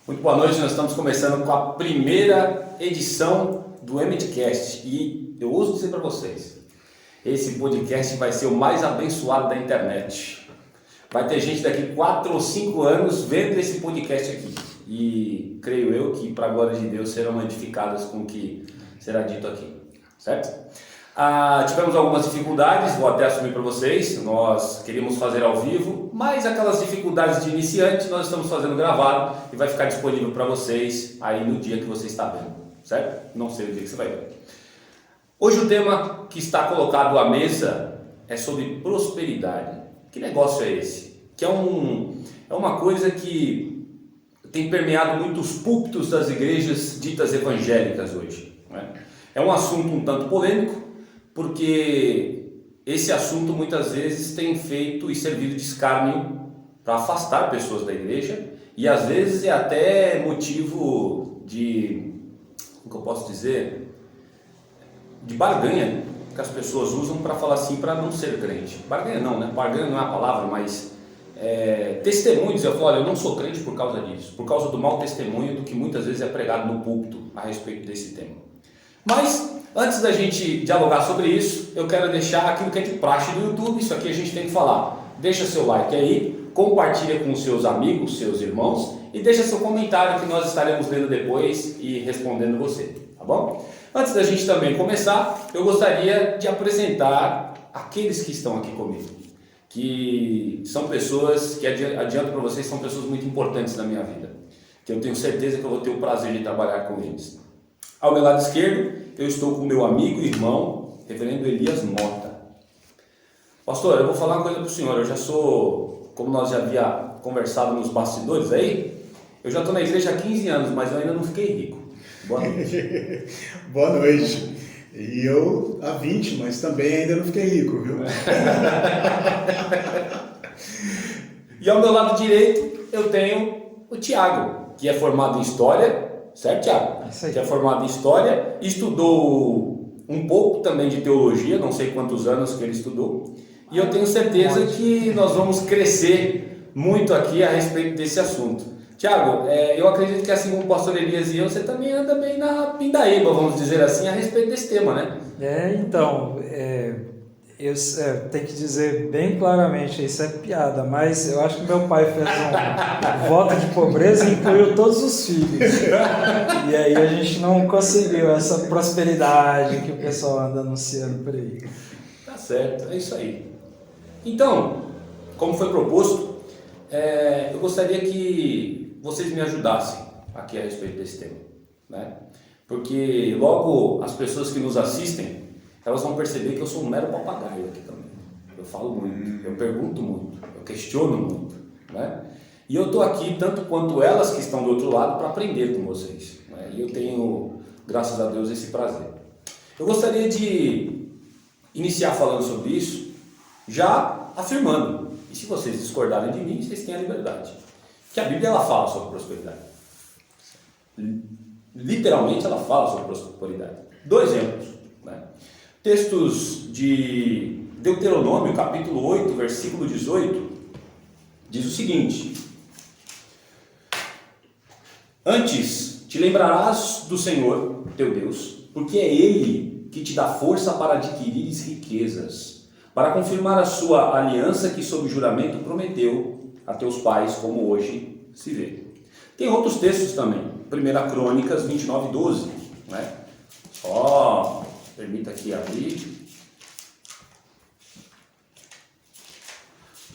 Muito boa noite, nós estamos começando com a primeira edição do MDcast e eu ouso dizer para vocês, esse podcast vai ser o mais abençoado da internet. Vai ter gente daqui 4 ou 5 anos vendo esse podcast aqui e creio eu que para a glória de Deus serão edificadas com o que será dito aqui, certo? Tivemos algumas dificuldades, vou até assumir para vocês, nós queríamos fazer ao vivo, mas aquelas dificuldades de iniciante nós estamos fazendo gravado e vai ficar disponível para vocês aí no dia que você está vendo, certo? Não sei o dia que você vai ver. Hoje o tema que está colocado à mesa é sobre prosperidade. Que negócio é esse? Que é uma coisa que tem permeado muitos púlpitos das igrejas ditas evangélicas hoje, né? É um assunto um tanto polêmico, porque esse assunto muitas vezes tem feito e servido de escárnio para afastar pessoas da igreja e às vezes é até motivo de, como eu posso dizer, de barganha que as pessoas usam para falar assim, para não ser crente. Barganha não, né? Barganha não é a palavra, mas testemunhos. Eu falo, olha, eu não sou crente por causa disso, por causa do mau testemunho do que muitas vezes é pregado no púlpito a respeito desse tema. Mas antes da gente dialogar sobre isso, eu quero deixar aquilo que é de praxe do YouTube, isso aqui a gente tem que falar. Deixa seu like aí, compartilha com os seus amigos, seus irmãos e deixa seu comentário que nós estaremos lendo depois e respondendo você, tá bom? Antes da gente também começar, eu gostaria de apresentar aqueles que estão aqui comigo, que são pessoas que adianto para vocês, são pessoas muito importantes na minha vida, que eu tenho certeza que eu vou ter o prazer de trabalhar com eles. Ao meu lado esquerdo, eu estou com o meu amigo e irmão, reverendo Elias Mota. Pastor, eu vou falar uma coisa para o senhor, eu já sou, como nós já havia conversado nos bastidores aí, eu já estou na igreja há 15 anos, mas eu ainda não fiquei rico. Boa noite. Boa noite. E eu há 20, mas também ainda não fiquei rico, viu? E ao meu lado direito, eu tenho o Tiago, que é formado em História. Certo, Tiago? Que é formado em História, estudou um pouco também de Teologia, não sei quantos anos que ele estudou, e eu tenho certeza que nós vamos crescer muito aqui a respeito desse assunto. Tiago, eu acredito que assim como o pastor Elias e eu, você também anda bem na pindaíba, vamos dizer assim, a respeito desse tema, né? Eu tenho que dizer bem claramente, isso é piada, mas eu acho que meu pai fez um voto de pobreza e incluiu todos os filhos. E aí a gente não conseguiu essa prosperidade que o pessoal anda anunciando por aí. Tá certo, é isso aí. Então, como foi proposto, eu gostaria que vocês me ajudassem aqui a respeito desse tema, né? Porque logo as pessoas que nos assistem, elas vão perceber que eu sou um mero papagaio aqui também. Eu falo muito, eu pergunto muito, eu questiono muito, né? E eu estou aqui tanto quanto elas que estão do outro lado para aprender com vocês, né? E eu tenho, graças a Deus, esse prazer. Eu gostaria de iniciar falando sobre isso, já afirmando, e se vocês discordarem de mim, vocês têm a liberdade, que a Bíblia ela fala sobre prosperidade. Literalmente ela fala sobre prosperidade. 2 exemplos, né? Textos de Deuteronômio, capítulo 8, versículo 18, diz o seguinte: Antes te lembrarás do Senhor, teu Deus, porque é Ele que te dá força para adquirires riquezas, para confirmar a sua aliança que sob juramento prometeu a teus pais, como hoje se vê. Tem outros textos também, 1 Crônicas 29, 12, né? Permita aqui abrir.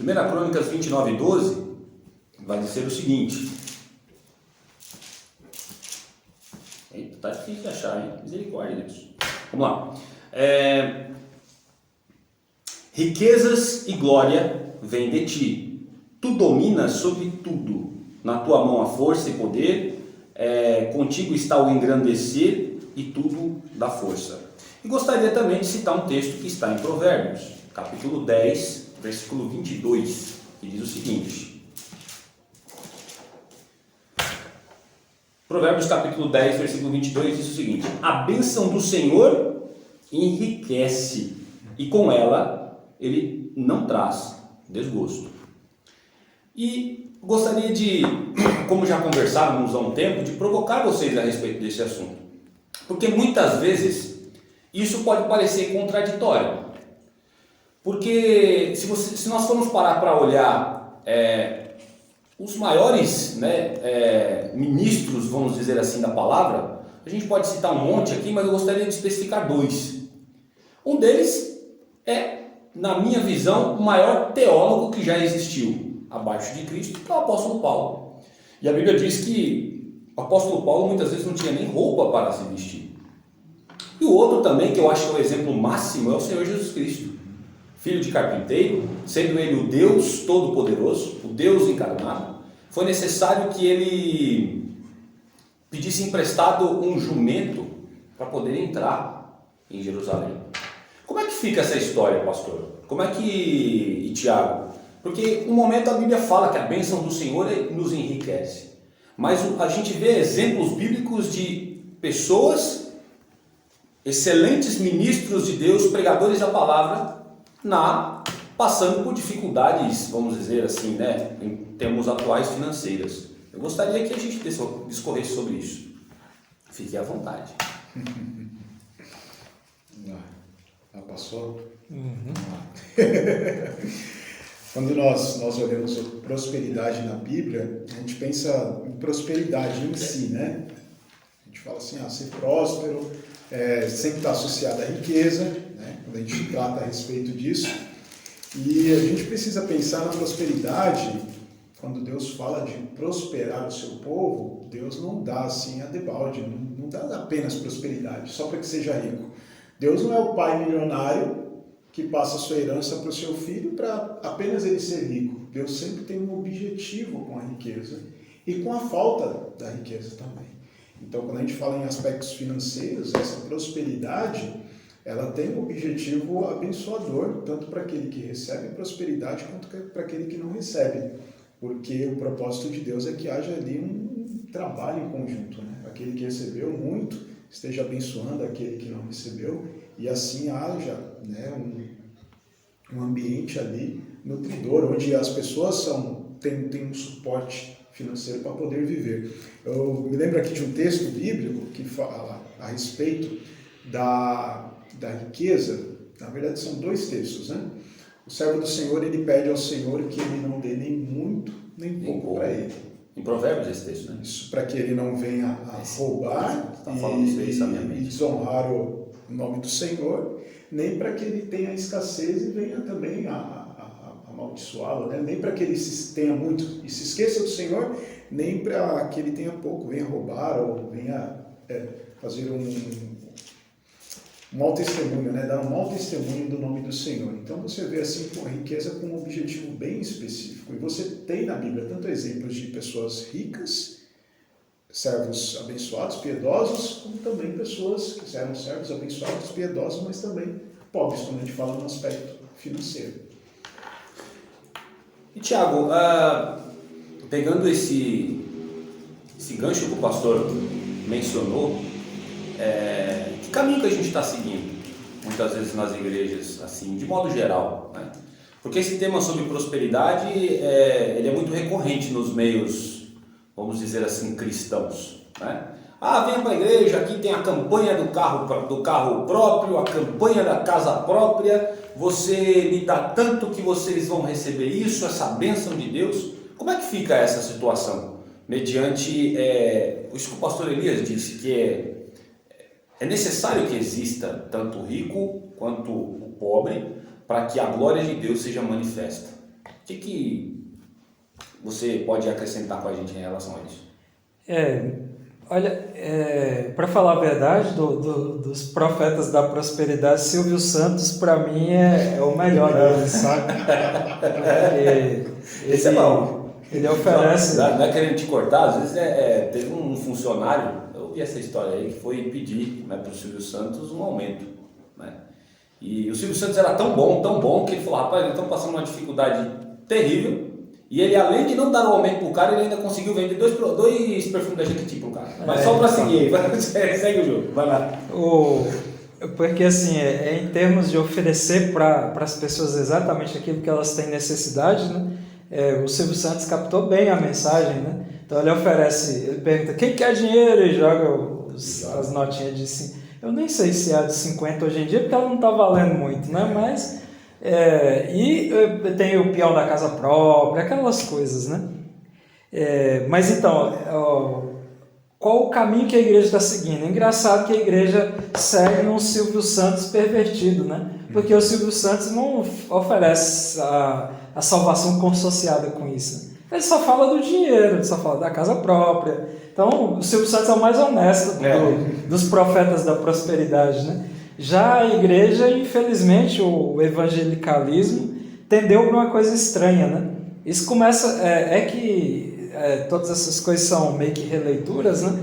1 Crônicas 29, 12 vai dizer o seguinte. Eita, tá difícil de achar, hein? Misericórdia, Deus. Vamos lá. Riquezas e glória vêm de ti. Tu dominas sobre tudo. Na tua mão a força e poder. Contigo está o engrandecer e tudo dá força. E gostaria também de citar um texto que está em Provérbios, capítulo 10, versículo 22, que diz o seguinte. Provérbios capítulo 10, versículo 22 diz o seguinte: A bênção do Senhor enriquece, e com ela ele não traz desgosto. E gostaria de, como já conversávamos há um tempo, de provocar vocês a respeito desse assunto. Porque muitas vezes isso pode parecer contraditório. Porque se nós formos parar para olhar os maiores, né, ministros, vamos dizer assim, da palavra, a gente pode citar um monte aqui, mas eu gostaria de especificar 2. Um deles é, na minha visão, o maior teólogo que já existiu, abaixo de Cristo, que é o apóstolo Paulo. E a Bíblia diz que o apóstolo Paulo muitas vezes não tinha nem roupa para se vestir. E o outro também, que eu acho que é o exemplo máximo, é o Senhor Jesus Cristo. Filho de carpinteiro, sendo ele o Deus Todo-Poderoso, o Deus encarnado, foi necessário que ele pedisse emprestado um jumento para poder entrar em Jerusalém. Como é que fica essa história, pastor? Como é que, e Tiago? Porque um momento a Bíblia fala que a bênção do Senhor nos enriquece, mas a gente vê exemplos bíblicos de pessoas, excelentes ministros de Deus, pregadores da palavra, passando por dificuldades, vamos dizer assim, né, em termos atuais financeiras. Eu gostaria que a gente discorresse sobre isso. Fique à vontade. Passou? Uhum. Quando nós olhamos a prosperidade na Bíblia, a gente pensa em prosperidade em si, né? A gente fala assim, ser próspero, sempre está associado à riqueza, né? Quando a gente trata a respeito disso. E a gente precisa pensar na prosperidade, quando Deus fala de prosperar o seu povo, Deus não dá assim a debalde, não dá apenas prosperidade, só para que seja rico. Deus não é o pai milionário que passa a sua herança para o seu filho para apenas ele ser rico. Deus sempre tem um objetivo com a riqueza e com a falta da riqueza também. Então, quando a gente fala em aspectos financeiros, essa prosperidade, ela tem um objetivo abençoador, tanto para aquele que recebe prosperidade, quanto para aquele que não recebe. Porque o propósito de Deus é que haja ali um trabalho em conjunto, né? Aquele que recebeu muito esteja abençoando aquele que não recebeu, e assim haja, né, um ambiente ali nutridor, onde as pessoas têm um suporte financeiro para poder viver. Eu me lembro aqui de um texto bíblico que fala a respeito da riqueza. Na verdade são 2 textos, né? O servo do Senhor, ele pede ao Senhor que ele não dê nem muito, nem pouco para ele. Em Provérbios esse texto, né? Isso, para que ele não venha a roubar e desonrar o nome do Senhor, nem para que ele tenha escassez e venha também a amaldiçoá-lo, né? Nem para que ele tenha muito e se esqueça do Senhor, nem para que ele tenha pouco, venha roubar ou venha fazer um mau testemunho, né? Dar um mau testemunho do nome do Senhor. Então você vê assim a riqueza com um objetivo bem específico. E você tem na Bíblia tanto exemplos de pessoas ricas, servos abençoados, piedosos, como também pessoas que eram servos abençoados, piedosos, mas também pobres, quando a gente fala no aspecto financeiro. E Tiago, pegando esse gancho que o pastor mencionou, que caminho que a gente está seguindo, muitas vezes nas igrejas, assim, de modo geral, né? Porque esse tema sobre prosperidade, ele é muito recorrente nos meios, vamos dizer assim, cristãos, né? Venha para a igreja, aqui tem a campanha do carro próprio, a campanha da casa própria, você me dá tanto que vocês vão receber isso, essa bênção de Deus. Como é que fica essa situação? Mediante isso que o pastor Elias disse, que é necessário que exista tanto o rico quanto o pobre para que a glória de Deus seja manifesta. O que você pode acrescentar com a gente em relação a isso? Olha, para falar a verdade, dos profetas da prosperidade, Silvio Santos, para mim, é o melhor deles, sabe? Esse é bom. Ele oferece... Não é querendo te cortar, às vezes teve um funcionário, eu ouvi essa história aí, que foi pedir, né, para o Silvio Santos um aumento, né? E o Silvio Santos era tão bom, que ele falou, rapaz, eles estão passando uma dificuldade terrível, e ele, além de não dar o aumento pro cara, ele ainda conseguiu vender dois perfumes da Jequiti pro cara. Mas só para seguir, segue o jogo, vai lá. Porque assim, em termos de oferecer para as pessoas exatamente aquilo que elas têm necessidade, né? o Silvio Santos captou bem a mensagem, né? Então ele pergunta, quem quer dinheiro? E joga as notinhas de 5. Eu nem sei se é a de 50 hoje em dia, porque ela não está valendo muito, né? Mas, e tem o peão da casa própria, aquelas coisas, né? Mas então, qual o caminho que a igreja está seguindo? É engraçado que a igreja segue um Silvio Santos pervertido, né? Porque o Silvio Santos não oferece a salvação consociada com isso. Ele só fala do dinheiro, ele só fala da casa própria. Então, o Silvio Santos é o mais honesto dos profetas da prosperidade, né? Já a igreja, infelizmente, o evangelicalismo tendeu para uma coisa estranha, né? Isso começa... todas essas coisas são meio que releituras, né?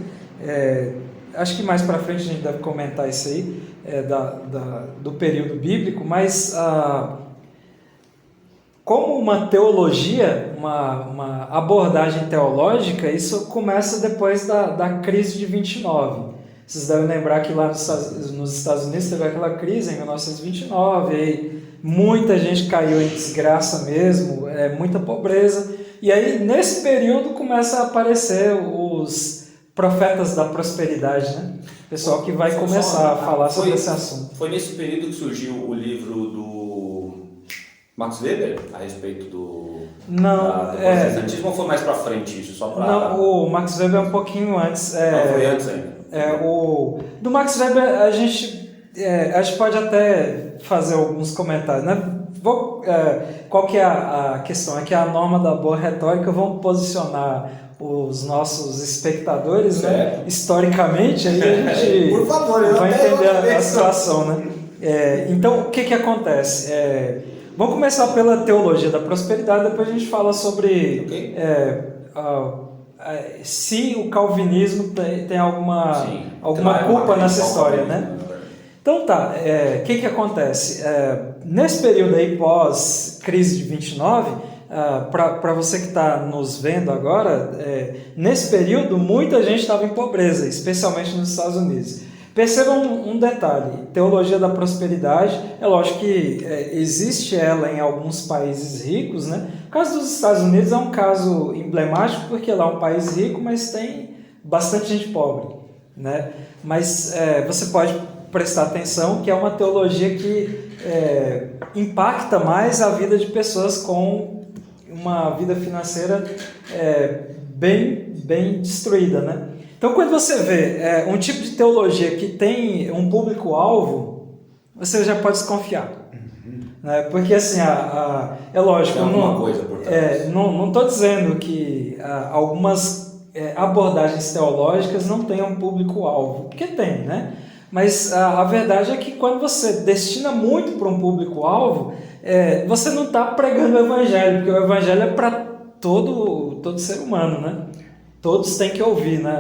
Acho que mais para frente a gente deve comentar isso aí, do período bíblico, mas como uma teologia, uma abordagem teológica, isso começa depois da crise de 29. Vocês devem lembrar que lá nos Estados Unidos teve aquela crise em 1929, e muita gente caiu em desgraça mesmo, muita pobreza. E aí, nesse período, começa a aparecer os profetas da prosperidade, né? Pessoal que vai começar a falar sobre esse assunto. Foi nesse período que surgiu o livro do Max Weber, a respeito do protestantismo, ou foi mais para frente isso? Não, o Max Weber é um pouquinho antes. Não, foi antes ainda. Do Max Weber, a gente pode até fazer alguns comentários, né? Qual que é a questão? É que a norma da boa retórica vamos posicionar os nossos espectadores, né? Historicamente, aí a gente Por favor, vai entender a situação, né? Então, o que acontece? Vamos começar pela teologia da prosperidade, depois a gente fala sobre se o calvinismo tem alguma culpa nessa história, né? Então tá, o que acontece? Nesse período aí, pós-crise de 29, para você que está nos vendo agora, nesse período muita gente estava em pobreza, especialmente nos Estados Unidos. Percebam um detalhe, teologia da prosperidade, é lógico que existe ela em alguns países ricos, né? O caso dos Estados Unidos é um caso emblemático, porque lá é um país rico, mas tem bastante gente pobre, né? Mas você pode prestar atenção que é uma teologia que impacta mais a vida de pessoas com uma vida financeira bem destruída, né? Então, quando você vê um tipo de teologia que tem um público-alvo, você já pode desconfiar. Né? Porque, assim, é lógico, não estou dizendo que algumas abordagens teológicas não tenham um público-alvo, porque tem, né? Mas a verdade é que quando você destina muito para um público-alvo, você não está pregando o evangelho, porque o evangelho é para todo ser humano, né? Todos têm que ouvir, né?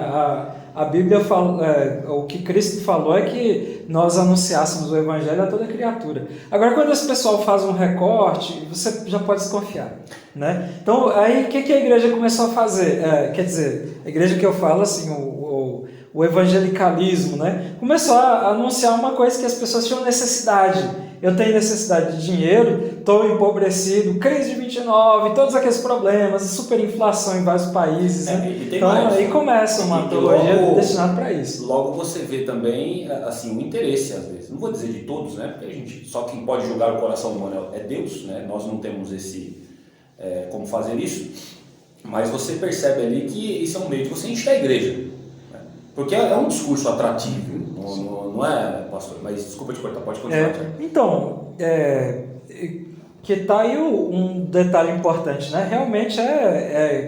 A Bíblia fala, o que Cristo falou é que nós anunciássemos o evangelho a toda criatura. Agora, quando esse pessoal faz um recorte, você já pode desconfiar, né? Então, aí o que a igreja começou a fazer? Quer dizer, a igreja que eu falo, assim, o evangelicalismo, né? Começou a anunciar uma coisa que as pessoas tinham necessidade. Eu tenho necessidade de dinheiro, estou empobrecido, crise de 29, todos aqueles problemas, superinflação em vários países. Né? Então aí começa uma teologia destinada para isso. Logo você vê também assim, o interesse, às vezes, não vou dizer de todos, né? Porque só quem pode julgar o coração humano é Deus, né? Nós não temos como fazer isso, mas você percebe ali que isso é um meio de você encher a igreja. Né? Porque é um discurso atrativo. Não é, pastor? Mas desculpa te cortar, pode continuar. Então, que está aí um detalhe importante, né? Realmente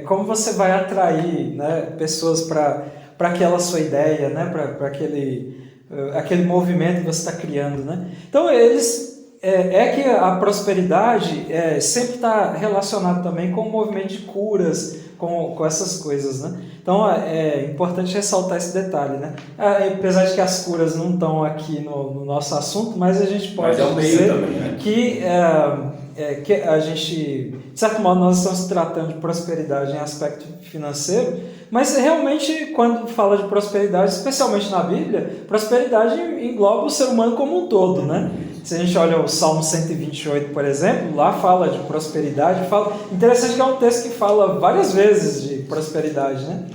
como você vai atrair, né, pessoas para aquela sua ideia, né? Para aquele movimento que você está criando, né? Então, que a prosperidade sempre está relacionada também com o movimento de curas, com essas coisas, né? Então é importante ressaltar esse detalhe, né? Apesar de que as curas não estão aqui no nosso assunto, mas a gente pode dizer também, né? que a gente, de certo modo, nós estamos tratando de prosperidade em aspecto financeiro, mas realmente quando fala de prosperidade, especialmente na Bíblia, prosperidade engloba o ser humano como um todo, né? se a gente olha o Salmo 128, por exemplo, lá fala de prosperidade, interessante que é um texto que fala várias vezes de prosperidade, né?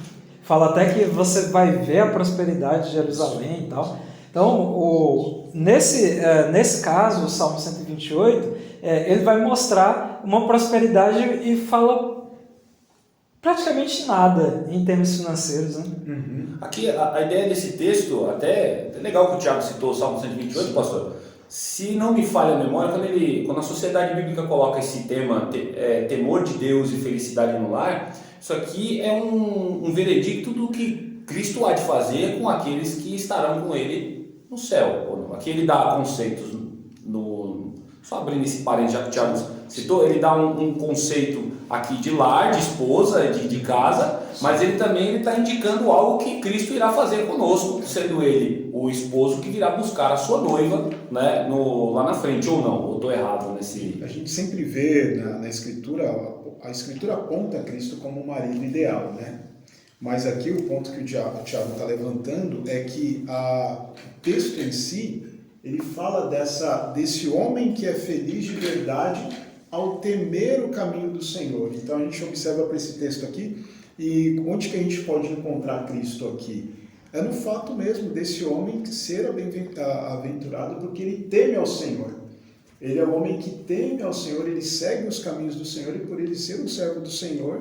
Fala até que você vai ver a prosperidade de Jerusalém e tal. Então, nesse caso, o Salmo 128, ele vai mostrar uma prosperidade e fala praticamente nada em termos financeiros, né? Aqui, a ideia desse texto, até é legal que o Tiago citou o Salmo 128, pastor. Se não me falha a memória, quando a sociedade bíblica coloca esse tema, temor de Deus e felicidade no lar, isso aqui é um veredicto do que Cristo há de fazer com aqueles que estarão com Ele no céu. Aqui ele dá conceitos, só abrindo esse parênteses, já que o Tiago citou, ele dá um conceito aqui de lar, de esposa, de casa, mas ele também está indicando algo que Cristo irá fazer conosco, sendo ele o esposo que virá buscar a sua noiva, né, lá na frente, ou não, ou estou errado nesse... A gente sempre vê na Escritura, a Escritura aponta Cristo como o marido ideal, né? Mas aqui o ponto que o Tiago está levantando é que o texto em si, ele fala desse homem que é feliz de verdade ao temer o caminho do Senhor. Então a gente observa para esse texto aqui, e onde que a gente pode encontrar Cristo aqui? É no fato mesmo desse homem ser aventurado porque ele teme ao Senhor. Ele é o homem que teme ao Senhor, ele segue os caminhos do Senhor, e por ele ser um servo do Senhor,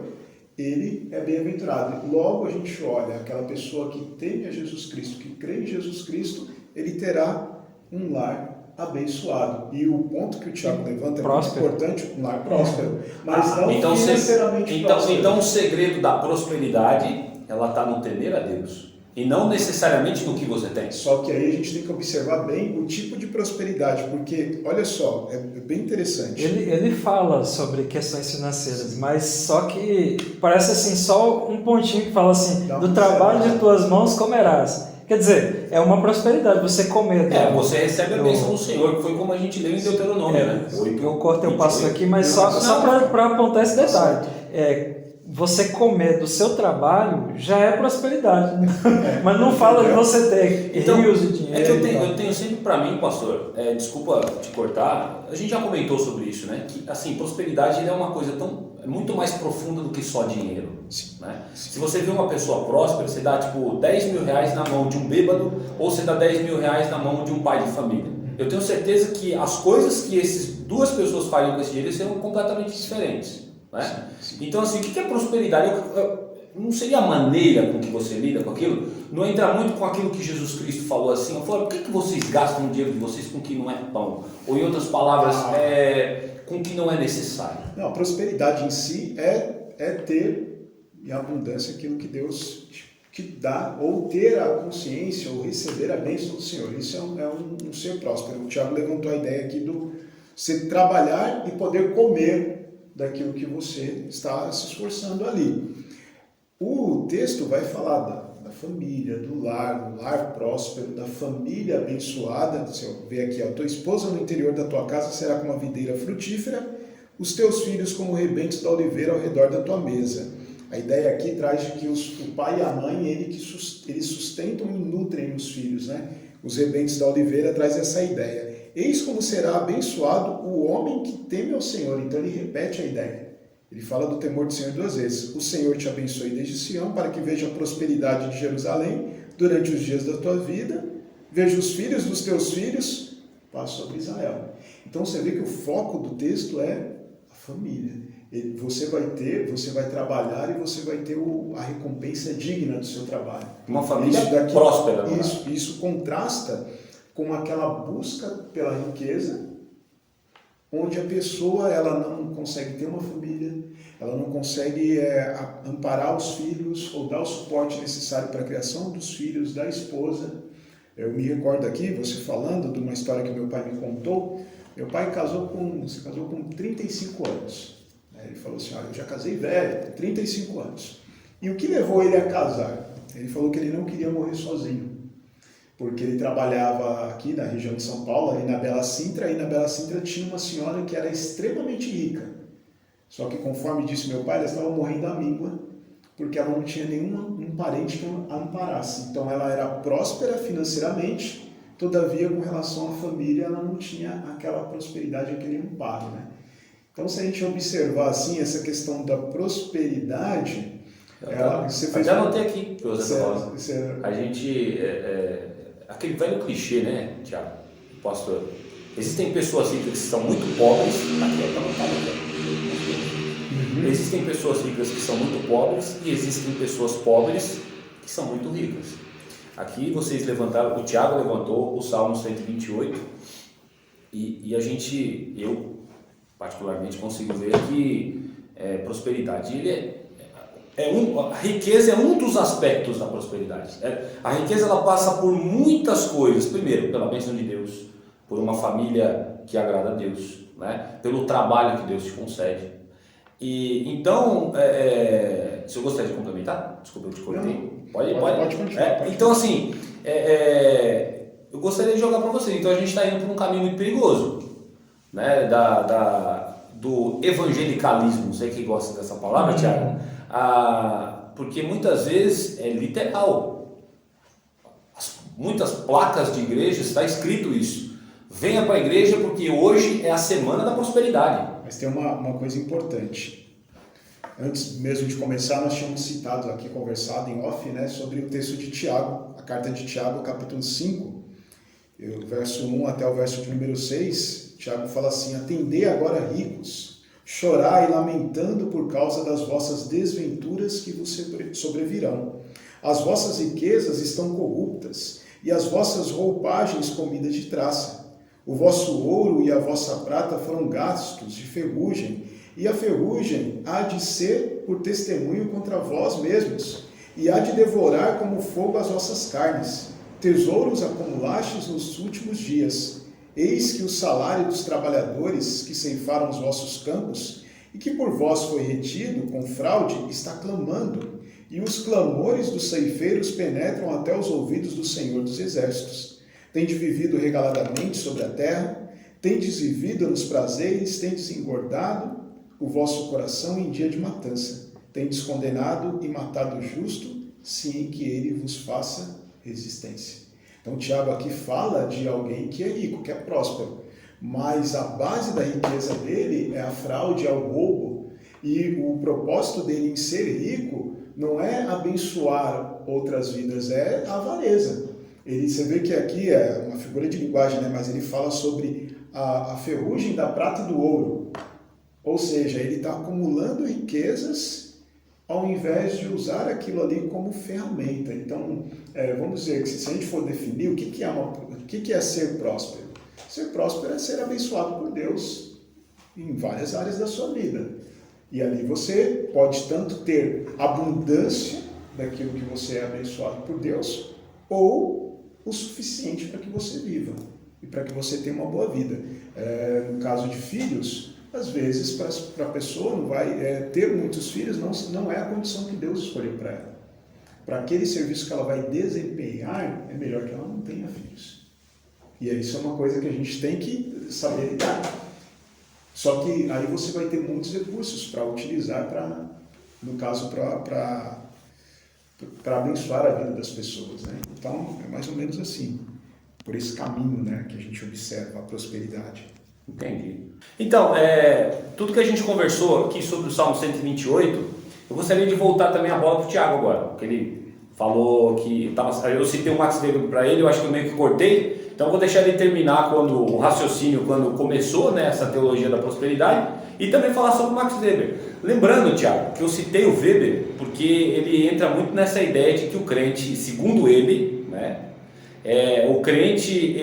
ele é bem-aventurado. Logo a gente olha, aquela pessoa que teme a Jesus Cristo, que crê em Jesus Cristo, ele terá um lar abençoado. E o ponto que o Tiago levanta é muito importante, um lar próspero, mas não então, financeiramente próspero. Então o segredo da prosperidade, ela está no temer a Deus. E não necessariamente no que você tem. Só que aí a gente tem que observar bem o tipo de prosperidade, porque, olha só, é bem interessante. Ele fala sobre questões financeiras, mas só que parece assim, só um pontinho que fala assim, do trabalho de tuas mãos comerás. Quer dizer, é uma prosperidade, você comer. Você recebe a bênção do Senhor, que foi como a gente leu em Deuteronômio, né? Eu cortei o passo aqui, mas só para apontar esse detalhe. Você comer do seu trabalho já é prosperidade, mas não fala de você ter rios de dinheiro. Eu tenho sempre para mim, pastor, desculpa te cortar, a gente já comentou sobre isso, né? Que assim, prosperidade é uma coisa muito mais profunda do que só dinheiro. Né? Se você vê uma pessoa próspera, você dá tipo 10 mil reais na mão de um bêbado ou você dá 10 mil reais na mão de um pai de família. Eu tenho certeza que as coisas que essas duas pessoas fariam com esse dinheiro serão completamente diferentes. Né? Então, assim, o que é prosperidade? Não seria a maneira com que você lida com aquilo? Não entra muito com aquilo que Jesus Cristo falou assim, por que vocês gastam o dinheiro de vocês com o que não é pão? Ou em outras palavras, com o que não é necessário? Não, a prosperidade em si é ter em abundância aquilo que Deus te dá, ou ter a consciência, ou receber a bênção do Senhor. Isso é um ser próspero. O Tiago levantou a ideia aqui do você trabalhar e poder comer daquilo que você está se esforçando ali. O texto vai falar da família, do lar próspero, da família abençoada. Se eu ver aqui, a tua esposa no interior da tua casa será como uma videira frutífera, os teus filhos como rebentes da oliveira ao redor da tua mesa. A ideia aqui traz de que o pai e a mãe, eles sustentam e nutrem os filhos, né? Os rebentes da oliveira traz essa ideia. Eis como será abençoado o homem que teme ao Senhor. Então ele repete a ideia. Ele fala do temor do Senhor duas vezes. O Senhor te abençoe desde Sião, para que veja a prosperidade de Jerusalém durante os dias da tua vida. Veja os filhos dos teus filhos, paz sobre Israel. Então você vê que o foco do texto é a família. Você vai trabalhar e você vai ter a recompensa digna do seu trabalho. Uma família próspera. Isso contrasta com aquela busca pela riqueza, onde a pessoa ela não consegue ter uma família, ela não consegue amparar os filhos ou dar o suporte necessário para a criação dos filhos, da esposa. Eu me recordo aqui, você falando de uma história que meu pai me contou. Meu pai se casou com 35 anos. Ele falou assim, eu já casei velho, tem 35 anos. E o que levou ele a casar? Ele falou que ele não queria morrer sozinho, porque ele trabalhava aqui na região de São Paulo, ali na Bela Sintra, e na Bela Sintra tinha uma senhora que era extremamente rica. Só que, conforme disse meu pai, ela estava morrendo à míngua, porque ela não tinha nenhum parente que a amparasse. Então ela era próspera financeiramente, todavia, com relação à família, ela não tinha aquela prosperidade, aquele amparo, né? Então, se a gente observar assim essa questão da prosperidade, você fez... Já anotei aqui, Rosa. A gente, aquele velho clichê, né, Tiago, pastor? Existem pessoas ricas que são muito pobres, Existem pessoas ricas que são muito pobres e existem pessoas pobres que são muito ricas. Aqui vocês levantaram, o Tiago levantou o Salmo 128 e eu particularmente consigo ver que prosperidade, a riqueza é um dos aspectos da prosperidade. A riqueza ela passa por muitas coisas. Primeiro, pela bênção de Deus, por uma família que agrada a Deus, né? Pelo trabalho que Deus te concede. E então, se eu gostaria de complementar, desculpa, eu te cortei. Pode continuar. Então, assim, eu gostaria de jogar para vocês. Então, a gente está indo por um caminho muito perigoso, né? Do evangelicalismo. Não sei quem gosta dessa palavra, Tiago. Porque muitas vezes é literal. Muitas placas de igreja está escrito isso. Venha para a igreja porque hoje é a semana da prosperidade. Mas tem uma coisa importante. Antes mesmo de começar, nós tínhamos citado aqui, conversado em off, né, sobre o texto de Tiago, a carta de Tiago, capítulo 5, verso 1 até o verso de número 6, Tiago fala assim: atendei agora, ricos, chorai lamentando por causa das vossas desventuras que vos sobrevirão. As vossas riquezas estão corruptas, e as vossas roupagens comidas de traça. O vosso ouro e a vossa prata foram gastos de ferrugem, e a ferrugem há de ser por testemunho contra vós mesmos, e há de devorar como fogo as vossas carnes. Tesouros acumulastes nos últimos dias. Eis que o salário dos trabalhadores que ceifaram os vossos campos, e que por vós foi retido com fraude, está clamando, e os clamores dos ceifeiros penetram até os ouvidos do Senhor dos Exércitos. Tendes vivido regaladamente sobre a terra, tendes vivido nos prazeres, tendes engordado o vosso coração em dia de matança, tendes condenado e matado o justo, sem que ele vos faça resistência. Então, Tiago aqui fala de alguém que é rico, que é próspero, mas a base da riqueza dele é a fraude, é o roubo, e o propósito dele em ser rico não é abençoar outras vidas, é a avareza. Você vê que aqui é uma figura de linguagem, né? Mas ele fala sobre a ferrugem da prata e do ouro. Ou seja, ele está acumulando riquezas ao invés de usar aquilo ali como ferramenta. Então, vamos dizer que se a gente for definir o que é ser próspero. Ser próspero é ser abençoado por Deus em várias áreas da sua vida. E ali você pode tanto ter abundância daquilo que você é abençoado por Deus, ou o suficiente para que você viva e para que você tenha uma boa vida. No caso de filhos, às vezes para a pessoa não vai ter muitos filhos, não é a condição que Deus escolheu para ela. Para aquele serviço que ela vai desempenhar, é melhor que ela não tenha filhos. E isso é uma coisa que a gente tem que saber lidar. Só que aí você vai ter muitos recursos para utilizar, no caso, para abençoar a vida das pessoas, né? Então, é mais ou menos assim, por esse caminho, né, que a gente observa a prosperidade. Entendi. Então, tudo que a gente conversou aqui sobre o Salmo 128, eu gostaria de voltar também a bola para o Tiago agora, porque ele falou que eu citei o Max Weber para ele, eu acho que eu meio que cortei, então eu vou deixar ele terminar o raciocínio quando começou, né, essa teologia da prosperidade, e também falar sobre o Max Weber. Lembrando, Tiago, que eu citei o Weber porque ele entra muito nessa ideia de que o crente, segundo ele, né, o crente,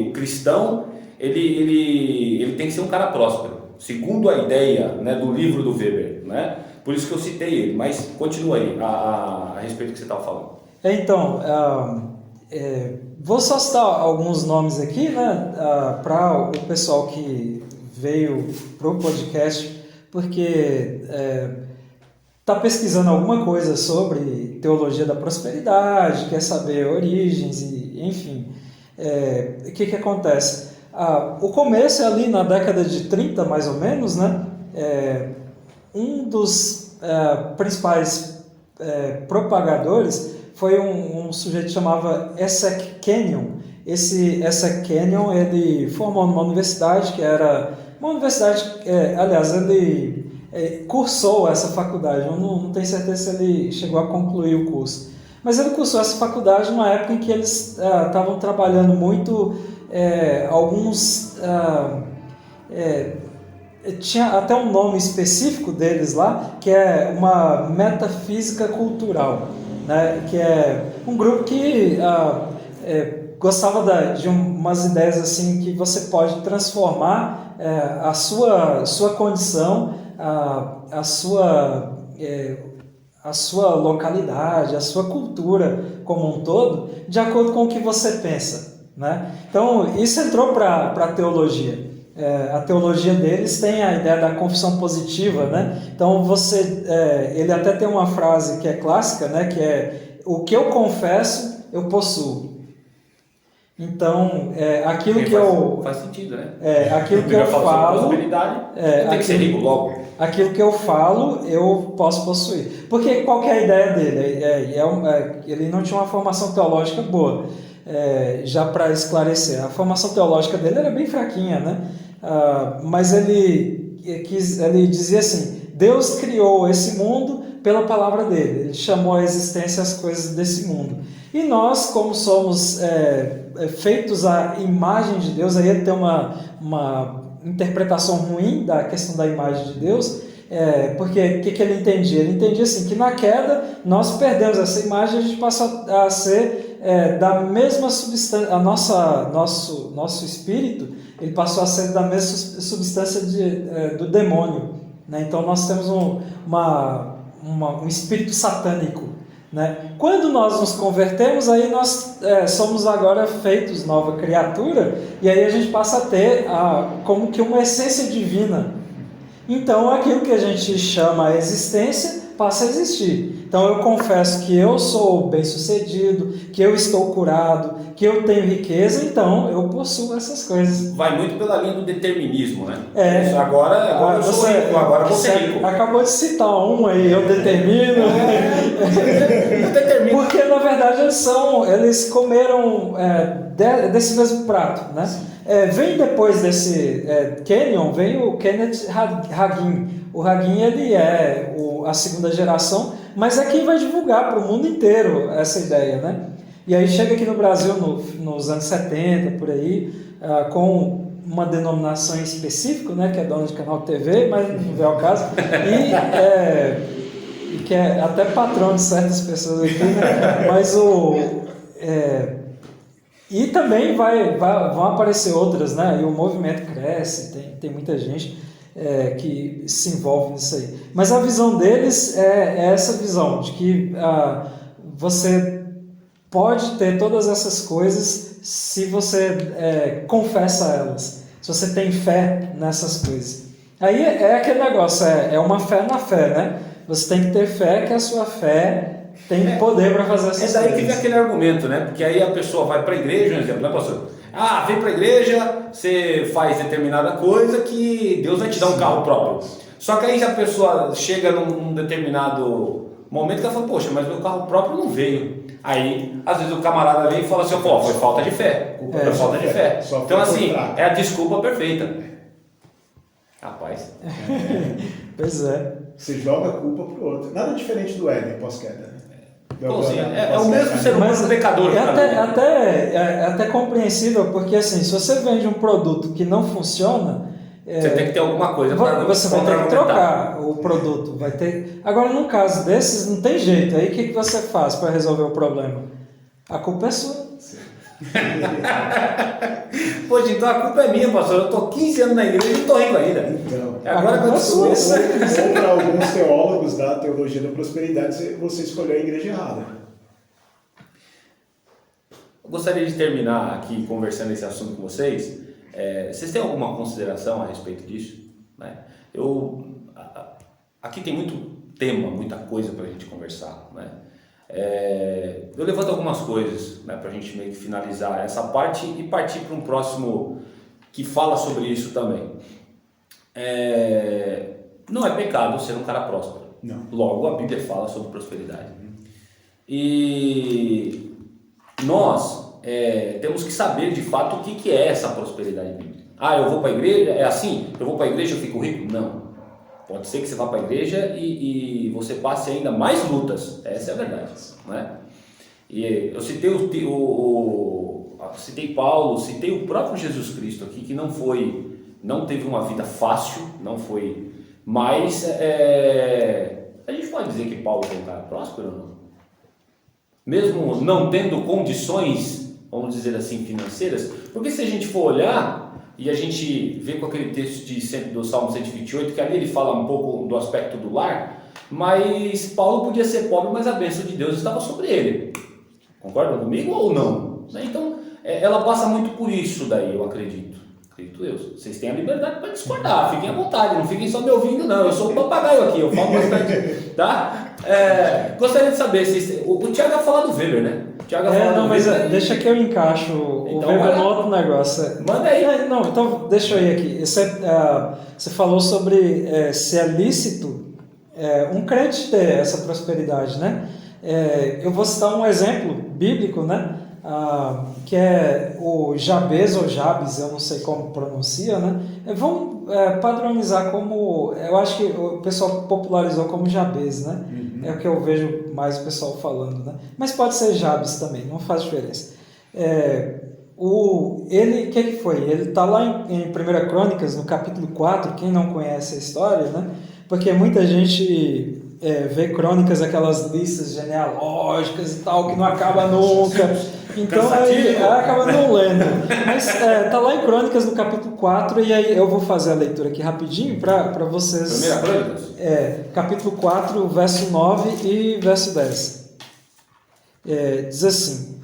o cristão, ele tem que ser um cara próspero, segundo a ideia, né, do livro do Weber, né? Por isso que eu citei ele, mas continua aí a respeito do que você estava falando. Então, vou só citar alguns nomes aqui, né, para o pessoal que veio para o podcast, porque está pesquisando alguma coisa sobre teologia da prosperidade, quer saber origens, e, enfim, o que acontece? O começo é ali na década de 30, mais ou menos, né? Um dos principais propagadores foi um sujeito que chamava Essek Kenyon, essa Kenyon, ele formou numa universidade que era uma universidade, aliás, ele cursou essa faculdade, eu não tenho certeza se ele chegou a concluir o curso, mas ele cursou essa faculdade numa época em que eles estavam trabalhando muito alguns... tinha até um nome específico deles lá, que é uma metafísica cultural, né? Que é um grupo que gostava de umas ideias assim que você pode transformar a sua condição, a sua localidade, a sua cultura como um todo, de acordo com o que você pensa, né? Então, isso entrou para a teologia. A teologia deles tem a ideia da confissão positiva, né? Então, ele até tem uma frase que é clássica, né? Que é: o que eu confesso, eu possuo. Então, aquilo que eu... Faz sentido, né? Aquilo que eu falo... prosperidade, tem que ser rico logo. Aquilo que eu falo, eu posso possuir. Porque qual que é a ideia dele? Ele não tinha uma formação teológica boa. Já para esclarecer, a formação teológica dele era bem fraquinha, né? Mas ele dizia assim: Deus criou esse mundo pela palavra dele, ele chamou à existência as coisas desse mundo, e nós, como somos feitos à imagem de Deus, aí ele tem uma interpretação ruim da questão da imagem de Deus, porque o que ele entendia? Ele entendia assim, que na queda nós perdemos essa imagem, a gente passa a ser da mesma substância, nosso espírito, ele passou a ser da mesma substância do demônio, né? Então nós temos um espírito satânico, né? Quando nós nos convertemos, aí nós somos agora feitos nova criatura, e aí a gente passa a ter como que uma essência divina. Então aquilo que a gente chama a existência passa a existir. Então eu confesso que eu sou bem-sucedido, que eu estou curado, que eu tenho riqueza, então eu possuo essas coisas. Vai muito pela linha do determinismo, né? Isso, agora eu sou rico, agora eu vou ser rico. Acabou de citar um aí, eu determino. Porque na verdade eles comeram desse mesmo prato, né? Vem depois desse Kenyon, vem o Kenneth Hagin. O Hagin, ele é a segunda geração, mas é quem vai divulgar para o mundo inteiro essa ideia, né? E aí chega aqui no Brasil nos anos 70, por aí, com uma denominação em específico, né, que é dona de canal TV, mas não vê ao caso, e que é até patrão de certas pessoas aqui, né? Mas e também vão aparecer outras, né? E o movimento cresce, tem muita gente que se envolve nisso aí. Mas a visão deles é essa visão de que você pode ter todas essas coisas se você confessa elas, se você tem fé nessas coisas. Aí é aquele negócio, é uma fé na fé, né? Você tem que ter fé, que a sua fé tem poder para fazer essas coisas. É daí que vem aquele argumento, né? Porque aí a pessoa vai para a igreja, um exemplo, né, pastor? Vem para a igreja, você faz determinada coisa que Deus vai te dar um carro próprio. Só que aí a pessoa chega num determinado momento que ela fala: poxa, mas meu carro próprio não veio. Aí, às vezes o camarada vem e fala assim: foi falta de fé. Foi falta de fé. Então assim, é a desculpa perfeita. Rapaz. Pois é. Você joga a culpa pro outro. Nada diferente do Éden pós-queda, né? É o mesmo ser humano pecador. É até compreensível, porque assim, se você vende um produto que não funciona, você tem que ter alguma coisa para você vai ter que trocar o produto. Agora, no caso desses, não tem jeito. Aí o que você faz para resolver o problema? A culpa é sua. Poxa, então a culpa é minha, pastor. Eu estou 15 anos na igreja e não estou rico ainda. Então, agora que eu sou isso. Ou para alguns teólogos da teologia da prosperidade, você escolheu a igreja errada. Eu gostaria de terminar aqui conversando esse assunto com vocês. Vocês têm alguma consideração a respeito disso? Né? Aqui tem muito tema, muita coisa para a gente conversar. Né? Eu levanto algumas coisas, né, para a gente meio que finalizar essa parte e partir para um próximo que fala sobre isso também. Não é pecado ser um cara próspero. Não. Logo, a Bíblia fala sobre prosperidade. E nós temos que saber de fato o que é essa prosperidade bíblica. Eu vou para a igreja, é assim? Eu vou para a igreja e eu fico rico? Não. Pode ser que você vá para a igreja e você passe ainda mais lutas. Essa é a verdade, né? E eu citei citei Paulo, citei o próprio Jesus Cristo aqui, que não teve uma vida fácil, não foi, mas a gente pode dizer que Paulo foi um cara próspero ou não? Mesmo não tendo condições, vamos dizer assim, financeiras, porque se a gente for olhar e a gente vê com aquele texto do Salmo 128, que ali ele fala um pouco do aspecto do lar, mas Paulo podia ser pobre, mas a bênção de Deus estava sobre ele. Concordam comigo ou não? Então, ela passa muito por isso daí, eu acredito. Acredito eu. Vocês têm a liberdade para discordar, fiquem à vontade, não fiquem só me ouvindo não, eu sou um papagaio aqui, eu falo bastante, tá? Gostaria de saber, o Thiago vai falar do Weber, né? Deixa que eu encaixo o Weber no outro negócio. Manda aí. Então deixa eu ir aqui. Você falou sobre se é lícito um crente ter essa prosperidade, né? Eu vou citar um exemplo bíblico, né? Que é o Jabes ou Jabes, eu não sei como pronuncia, né? Vamos padronizar como, eu acho que o pessoal popularizou como Jabes, né? É o que eu vejo mais o pessoal falando, né? Mas pode ser Jabes também, não faz diferença. O que foi? Ele está lá em 1 Crônicas, no capítulo 4, quem não conhece a história, né? Porque muita gente vê Crônicas, aquelas listas genealógicas e tal, que não acaba nunca. Então aí acaba não lendo. Mas tá lá em Crônicas, no capítulo 4, e aí eu vou fazer a leitura aqui rapidinho para vocês. 1 Crônicas? Capítulo 4, verso 9 e verso 10. Diz assim: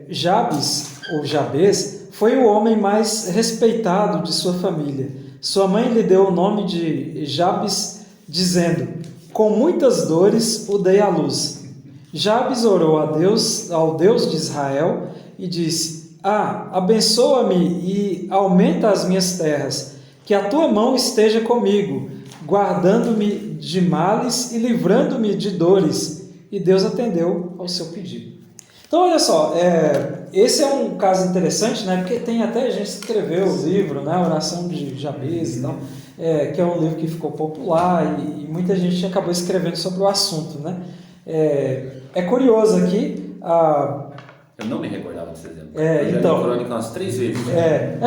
Jabes, ou Jabes, foi o homem mais respeitado de sua família. Sua mãe lhe deu o nome de Jabes, dizendo: com muitas dores o dei à luz. Jabes orou ao Deus de Israel, e disse: abençoa-me e aumenta as minhas terras, que a tua mão esteja comigo, guardando-me de males e livrando-me de dores. E Deus atendeu ao seu pedido. Então, olha só, esse é um caso interessante, né? Porque tem até gente que escreveu o livro, né? A Oração de Jabes e tal, que é um livro que ficou popular e muita gente acabou escrevendo sobre o assunto, né? É curioso aqui. Eu não me recordava desse exemplo. Então, li Crônica umas 3 vezes.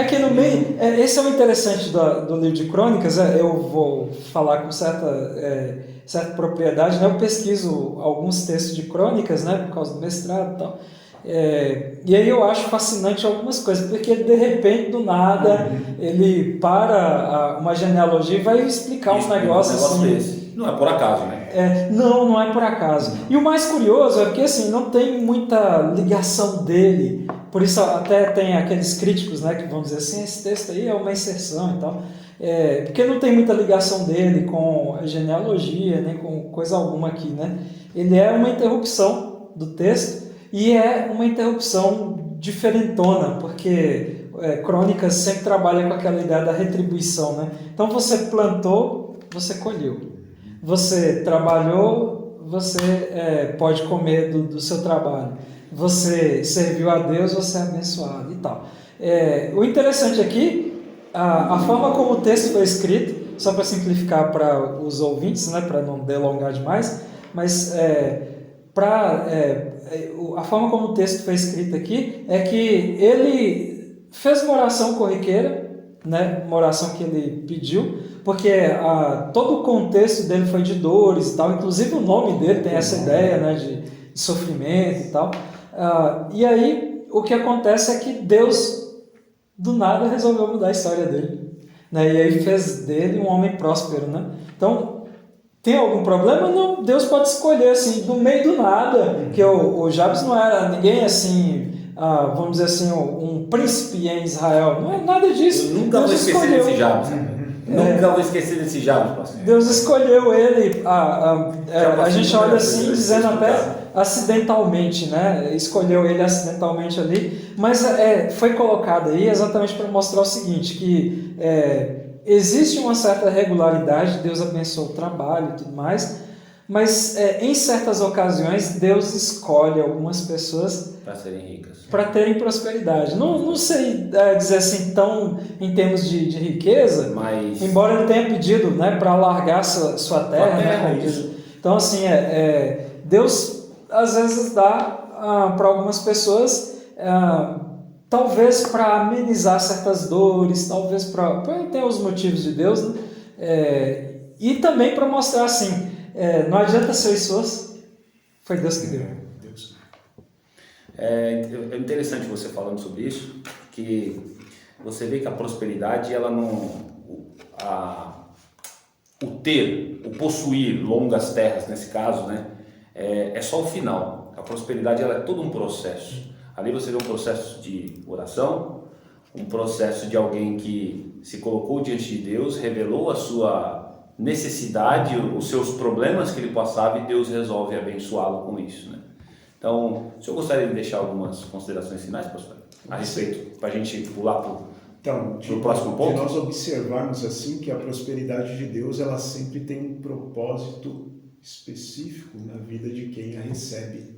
Que no meio. Esse é o interessante do livro de Crônicas. Eu vou falar com certa propriedade, né? Eu pesquiso alguns textos de Crônicas, né? Por causa do mestrado e tal. E aí eu acho fascinante algumas coisas, porque de repente, do nada, ele para uma genealogia e vai explicar um negócio assim. Desse. Não é por acaso, né? Não é por acaso. E o mais curioso é que assim, não tem muita ligação dele, por isso até tem aqueles críticos, né, que vão dizer assim, esse texto aí é uma inserção e tal, porque não tem muita ligação dele com a genealogia, nem com coisa alguma aqui, né? Ele é uma interrupção do texto e é uma interrupção diferentona, porque Crônicas sempre trabalha com aquela ideia da retribuição, né? Então você plantou, você colheu. Você trabalhou, você pode comer do seu trabalho. Você serviu a Deus, você é abençoado e tal. O interessante aqui, a forma como o texto foi escrito, só para simplificar para os ouvintes, né, para não delongar demais, mas a forma como o texto foi escrito aqui é que ele fez uma oração corriqueira, né, uma oração que ele pediu, porque todo o contexto dele foi de dores e tal, inclusive o nome dele tem essa ideia, né, de sofrimento e tal. E aí o que acontece é que Deus do nada resolveu mudar a história dele, né, e aí fez dele um homem próspero, né? Então, tem algum problema? Não, Deus pode escolher assim, do meio do nada, que o Jabes não era ninguém assim, vamos dizer assim, um príncipe em Israel, não é nada disso. Eu nunca vou esquecer desse Jabes, nunca vou esquecer desse Jabes, pastor. Deus escolheu ele, a gente olha assim, dizendo até acidentalmente, né? Escolheu ele acidentalmente ali, mas foi colocado aí exatamente para mostrar o seguinte, que existe uma certa regularidade, Deus abençoou o trabalho e tudo mais, Mas em certas ocasiões Deus escolhe algumas pessoas Para serem ricas. para terem prosperidade. Não sei dizer assim tão em termos de riqueza, Mas embora ele tenha pedido, né, para largar sua terra, né, como diz. isso. Então assim, Deus às vezes dá para algumas pessoas, talvez para amenizar certas dores, talvez para ter os motivos de Deus, né? E também para mostrar assim, não adianta seu esforço, foi Deus que deu. Deus. É interessante você falando sobre isso, que você vê que a prosperidade, ela não... o ter, o possuir longas terras, nesse caso, né, é só o final. A prosperidade, ela é todo um processo. Ali você vê um processo de oração, um processo de alguém que se colocou diante de Deus, revelou a sua necessidade, os seus problemas que ele passava, e Deus resolve abençoá-lo com isso, né? Então, o senhor gostaria de deixar algumas considerações finais, pastor, a respeito, para a gente pular para o próximo ponto? De nós observarmos assim que a prosperidade de Deus, ela sempre tem um propósito específico na vida de quem a recebe.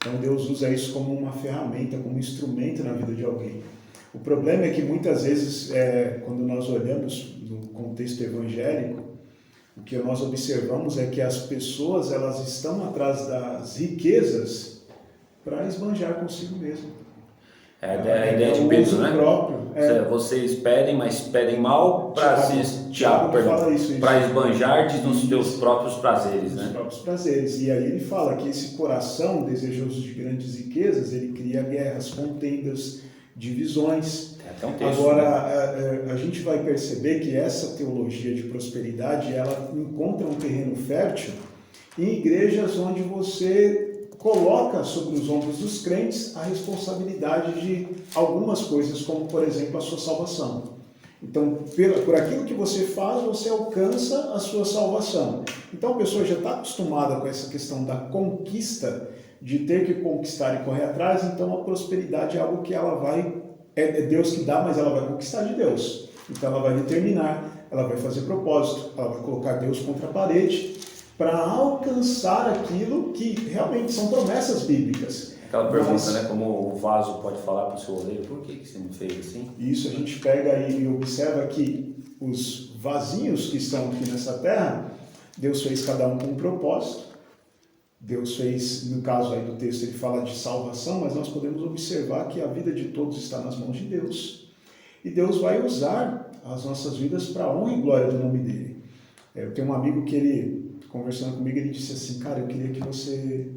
Então Deus usa isso como uma ferramenta, como um instrumento na vida de alguém. O problema é que muitas vezes, quando nós olhamos no contexto evangélico, o que nós observamos é que as pessoas, elas estão atrás das riquezas para esbanjar consigo mesmo. A ideia de Pedro, né? Próprio, Vocês pedem, mas pedem mal para esbanjar nos teus próprios prazeres, né? Nos próprios prazeres. E aí ele fala que esse coração desejoso de grandes riquezas, ele cria guerras, contendas, divisões. Até um texto, agora, né? A gente vai perceber que essa teologia de prosperidade, ela encontra um terreno fértil em igrejas onde você coloca sobre os ombros dos crentes a responsabilidade de algumas coisas, como, por exemplo, a sua salvação. Então, por aquilo que você faz, você alcança a sua salvação. Então, a pessoa já está acostumada com essa questão da conquista, de ter que conquistar e correr atrás, então a prosperidade é algo que ela vai... É Deus que dá, mas ela vai conquistar de Deus. Então, ela vai determinar, ela vai fazer propósito, ela vai colocar Deus contra a parede, para alcançar aquilo que realmente são promessas bíblicas. Aquela pergunta, né? Como o vaso pode falar para o seu oleiro, por que você não fez assim? Isso, a gente pega e observa que os vasinhos que estão aqui nessa terra, Deus fez cada um com um propósito. Deus fez, no caso aí do texto, ele fala de salvação, mas nós podemos observar que a vida de todos está nas mãos de Deus. E Deus vai usar as nossas vidas para a honra e glória do nome dele. Eu tenho um amigo que ele... conversando comigo, ele disse assim, cara, eu queria que você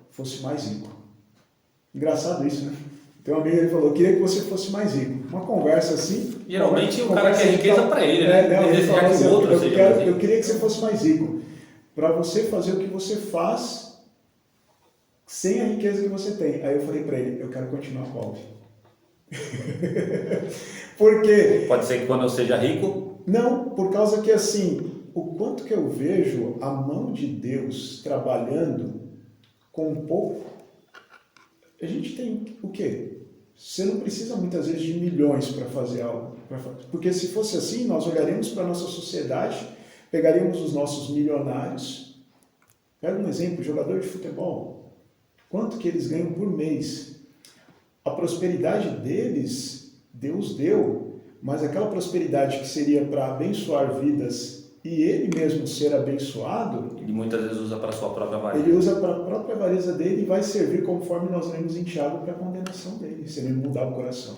fosse mais rico. Engraçado isso, né? Tem um amigo, ele falou, eu queria que você fosse mais rico. Uma conversa assim... Geralmente o cara quer riqueza para ele, né? Ele desejar assim, que o outro seja mais rico. eu queria que você fosse mais rico. Para você fazer o que você faz sem a riqueza que você tem. Aí eu falei para ele, eu quero continuar pobre. Porque... Pode ser que quando eu seja rico... Não, por causa que assim... O quanto que eu vejo a mão de Deus trabalhando com pouco, a gente tem o quê? Você não precisa muitas vezes de milhões para fazer algo. Porque se fosse assim, nós olharíamos para a nossa sociedade, pegaríamos os nossos milionários. Pega um exemplo, jogador de futebol. Quanto que eles ganham por mês? A prosperidade deles, Deus deu, mas aquela prosperidade que seria para abençoar vidas e ele mesmo ser abençoado, ele muitas vezes usa para a sua própria avareza. Ele usa para a própria avareza dele e vai servir, conforme nós lemos em Tiago, para a condenação dele, se ele mudar o coração.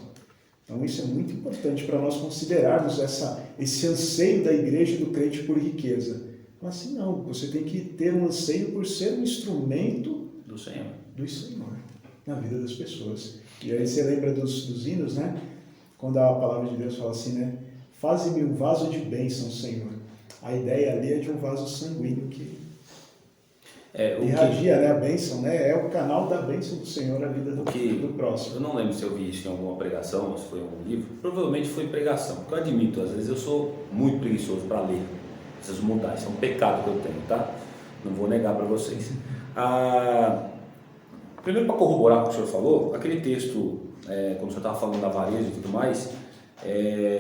Então isso é muito importante para nós considerarmos esse anseio da igreja e do crente por riqueza. Mas assim não, você tem que ter um anseio por ser um instrumento do Senhor na vida das pessoas. E aí você lembra dos hinos, né? Quando a palavra de Deus fala assim, né? Faze-me um vaso de bênção, Senhor. A ideia ali é de um vaso sanguíneo que irradia, né, a bênção, né? É o canal da bênção do Senhor na vida do próximo. Eu não lembro se eu vi isso em alguma pregação, se foi em algum livro. Provavelmente foi pregação. Porque eu admito, às vezes eu sou muito preguiçoso para ler. Preciso mudar, isso é um pecado que eu tenho, tá? Não vou negar para vocês. Primeiro, para corroborar o que o senhor falou, aquele texto, quando o senhor estava falando da avareza e tudo mais,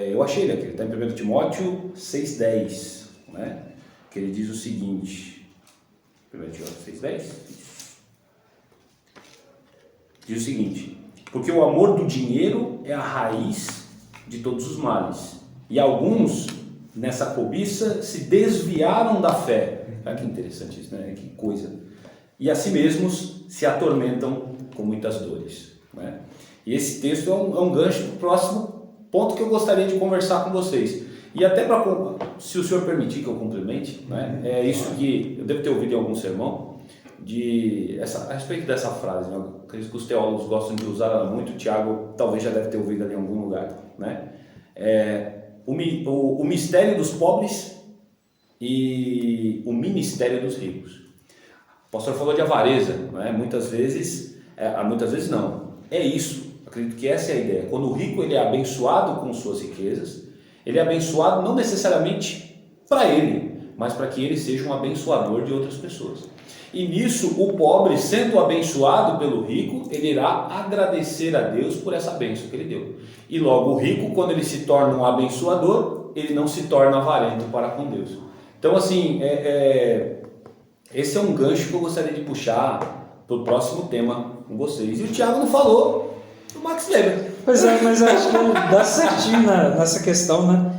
eu achei ele aqui, está em 1 Timóteo 6,10, né? Que ele diz o seguinte: 1 Timóteo 6,10. Diz o seguinte: porque o amor do dinheiro é a raiz de todos os males, e alguns, nessa cobiça, se desviaram da fé. Olha que interessante isso, né? Que coisa. E a si mesmos se atormentam com muitas dores, né? E esse texto é um gancho para o próximo ponto que eu gostaria de conversar com vocês. E até para, se o senhor permitir que eu complemente, né? É isso que eu devo ter ouvido em algum sermão, a respeito dessa frase, né? Eu acredito que os teólogos gostam de usar ela muito. O Tiago talvez já deve ter ouvido ali em algum lugar, né? O mistério dos pobres e o ministério dos ricos. O pastor falou de avareza, né? Muitas vezes não, é isso. Acredito que essa é a ideia. Quando o rico ele é abençoado com suas riquezas, ele é abençoado não necessariamente para ele, mas para que ele seja um abençoador de outras pessoas. E nisso, o pobre, sendo abençoado pelo rico, ele irá agradecer a Deus por essa bênção que ele deu. E logo o rico, quando ele se torna um abençoador, ele não se torna avarento para com Deus. Então, assim, esse é um gancho que eu gostaria de puxar para o próximo tema com vocês. E o Tiago não falou do Max Weber. Pois é, mas acho que dá certinho nessa questão, né?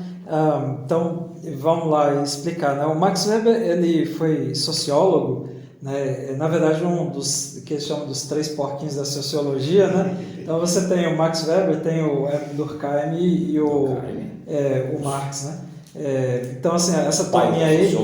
Então, vamos lá explicar, né? O Max Weber, ele foi sociólogo, né? Na verdade, um dos que eles chamam dos 3 porquinhos da sociologia, né? Então, você tem o Max Weber, tem o Durkheim e o Marx, né? Então, assim, essa turminha aí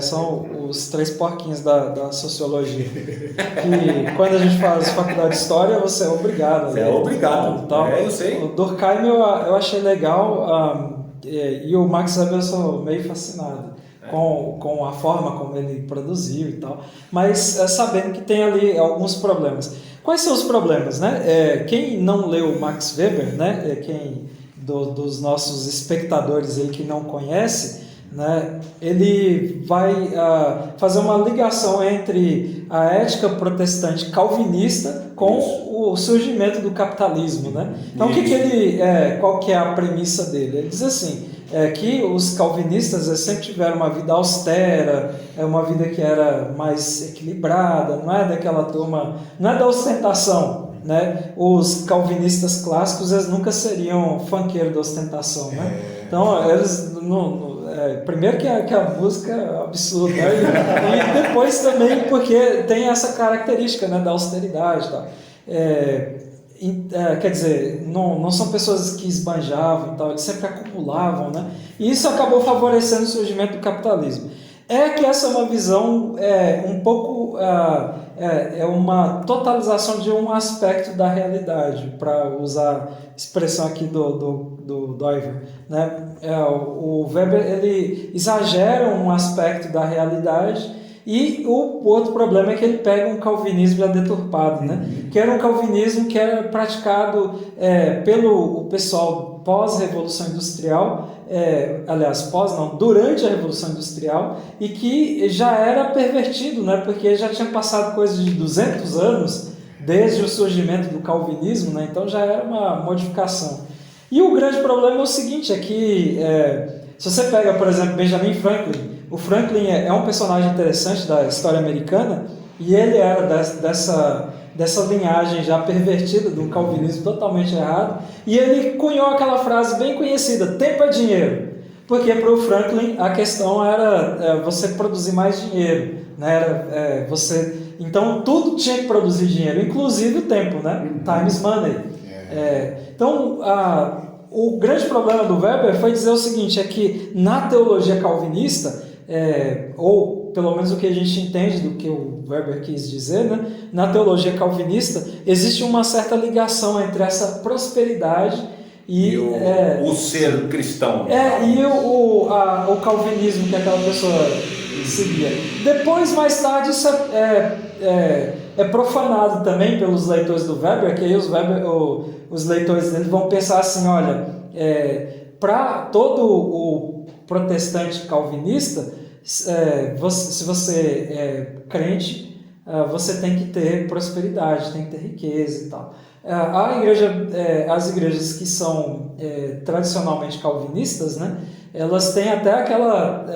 são os 3 porquinhos da sociologia. Que quando a gente faz faculdade de história, você é obrigado. Você é obrigado. Eu sei. O Durkheim eu achei legal, e o Max Weber eu sou meio fascinado com a forma como ele produziu e tal, mas sabendo que tem ali alguns problemas. Quais são os problemas, né? Quem não leu o Max Weber, né? Dos nossos espectadores aí que não conhece, né, ele vai fazer uma ligação entre a ética protestante calvinista com o surgimento do capitalismo, né? Então, qual que é a premissa dele? Ele diz assim, que os calvinistas sempre tiveram uma vida austera, uma vida que era mais equilibrada, não é daquela turma, não é da ostentação, né? Os calvinistas clássicos, eles nunca seriam funkeiro da ostentação, né? Então, eles primeiro que a música é absurda, né? E depois também porque tem essa característica, né, da austeridade e tal. Quer dizer, não são pessoas que esbanjavam e tal, eles sempre acumulavam, né? E isso acabou favorecendo o surgimento do capitalismo. Que essa é uma visão um pouco, uma totalização de um aspecto da realidade, para usar a expressão aqui do Doiver, né? O Weber, ele exagera um aspecto da realidade, e o outro problema é que ele pega um calvinismo já deturpado, né? Que era um calvinismo que era praticado pelo pessoal pós-revolução industrial, durante a Revolução Industrial, e que já era pervertido, né? Porque já tinha passado coisa de 200 anos desde o surgimento do calvinismo, né? Então já era uma modificação. E o grande problema é o seguinte, que se você pega, por exemplo, Benjamin Franklin, o Franklin é um personagem interessante da história americana, e ele era dessa linhagem já pervertida, do calvinismo totalmente errado, e ele cunhou aquela frase bem conhecida, tempo é dinheiro, porque para o Franklin a questão era você produzir mais dinheiro, né? Então tudo tinha que produzir dinheiro, inclusive o tempo, né? Time is money. Então o grande problema do Weber foi dizer o seguinte, que na teologia calvinista, ou pelo menos o que a gente entende do que o Weber quis dizer, né? Na teologia calvinista existe uma certa ligação entre essa prosperidade e o ser cristão. E o calvinismo que aquela pessoa seguia. Depois, mais tarde, isso é profanado também pelos leitores do Weber, que aí os leitores dele vão pensar assim, olha, para todo o protestante calvinista, se você é crente, você tem que ter prosperidade, tem que ter riqueza e tal. As igrejas que são tradicionalmente calvinistas, né, elas têm até aquela...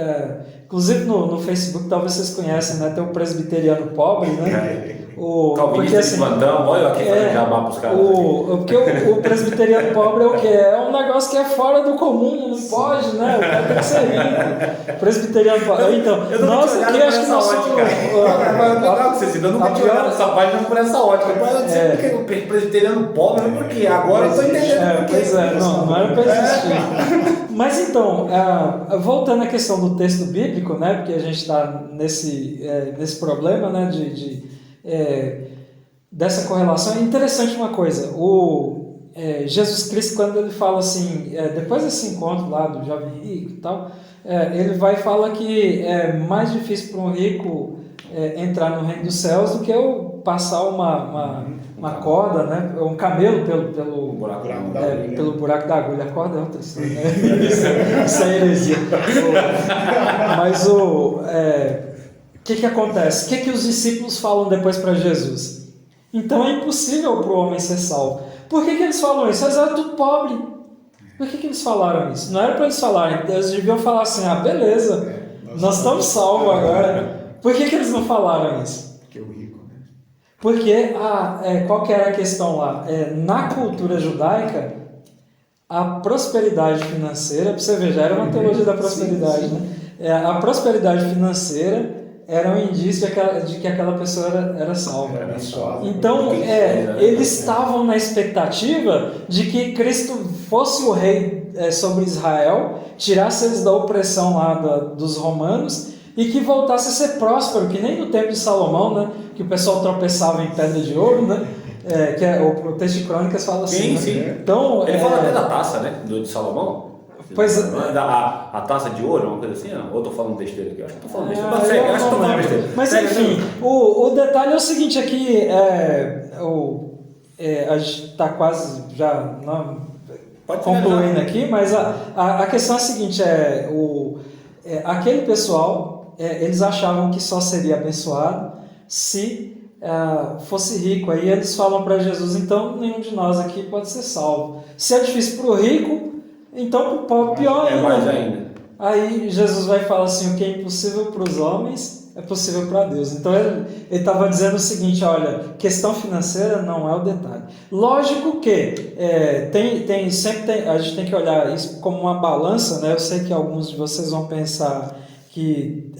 inclusive no Facebook, talvez vocês conhecem, né? Tem o presbiteriano pobre, né? Calvinista de plantão, olha aqui fazendo jabá pros caras. Porque o presbiteriano pobre é o quê? É um negócio que é fora do comum, não pode, né? O cara tem que ser rico. Presbiteriano pobre. Então, nós aqui acho que nós somos... Eu nunca tinha olhado essa página por essa ótica. O presbiteriano pobre, por quê? Agora eu estou entendendo. Pois é, não era para existir. Mas então, voltando à questão do texto bíblico, né? Porque a gente está nesse problema, né? Dessa correlação. É interessante uma coisa, Jesus Cristo, quando ele fala assim, depois desse encontro lá do jovem rico e tal, ele vai falar que é mais difícil para um rico entrar no reino dos céus do que eu passar uma corda, né, um camelo pelo buraco da agulha. A corda é outra história, né? Isso é heresia. Mas que acontece? O que os discípulos falam depois para Jesus? Então é impossível para o homem ser salvo. Por que eles falam isso? Eles eram tudo pobre. Por que eles falaram isso? Não era para eles falarem, eles deviam falar assim, beleza, nós estamos salvos agora. Por que eles não falaram isso? Porque o rico, né? Porque, qual que era a questão lá? Na cultura judaica, a prosperidade financeira, para você ver, já era uma teologia da prosperidade, sim. Né? A prosperidade financeira era um indício de que aquela pessoa era salva. Então, eles estavam na expectativa de que Cristo fosse o rei sobre Israel, tirasse eles da opressão lá dos romanos e que voltasse a ser próspero, que nem no tempo de Salomão, né? Que o pessoal tropeçava em pedra de ouro, né? O texto de Crônicas fala assim. Sim, né? sim. Então, ele fala até da taça, né? De Salomão. Pois a taça de ouro, uma coisa assim, não? Ou eu tô falando besteira aqui? Eu acho que tô falando besteira. Acho que tô falando besteira. Mas enfim, o detalhe é o seguinte aqui, a gente está quase já concluindo aqui, mas a questão é a seguinte, aquele pessoal, eles achavam que só seria abençoado se fosse rico. Aí eles falam para Jesus, então nenhum de nós aqui pode ser salvo. Se é difícil para o rico, então para o pobre pior ainda. Mais ainda. Aí Jesus vai falar assim, o que é impossível para os homens é possível para Deus. Então ele estava dizendo o seguinte, olha, questão financeira não é o detalhe. Lógico que a gente tem que olhar isso como uma balança, né? Eu sei que alguns de vocês vão pensar que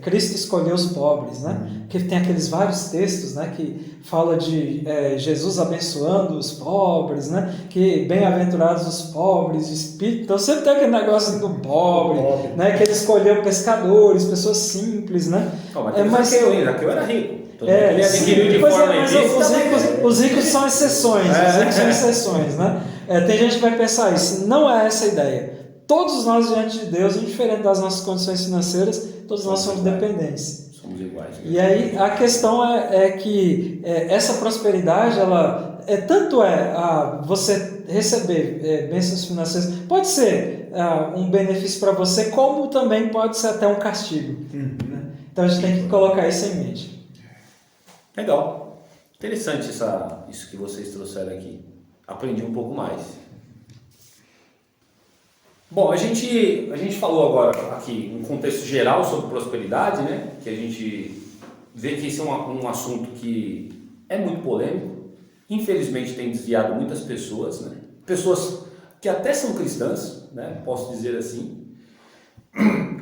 Cristo escolheu os pobres, né? Que tem aqueles vários textos, né? Que fala de Jesus abençoando os pobres, né? Que bem-aventurados os pobres de espírito. Então sempre tem aquele negócio do pobre, né? Que ele escolheu pescadores, pessoas simples, né? Mas Zaqueu era rico. Ele adquiriu de forma ilícita. Os ricos são exceções, né? Tem gente que vai pensar isso. Não é essa a ideia. Todos nós diante de Deus, indiferente das nossas condições financeiras, todos nós somos dependentes. Somos iguais. E aí a questão é que essa prosperidade, ela tanto você receber bênçãos financeiras, pode ser um benefício para você, como também pode ser até um castigo. Né? Então a gente tem que colocar isso em mente. Legal. Interessante isso que vocês trouxeram aqui. Aprendi um pouco mais. Bom, a gente falou agora aqui um contexto geral sobre prosperidade, né? Que a gente vê que esse é um assunto que é muito polêmico, infelizmente tem desviado muitas pessoas, né? Pessoas que até são cristãs, né? Posso dizer assim.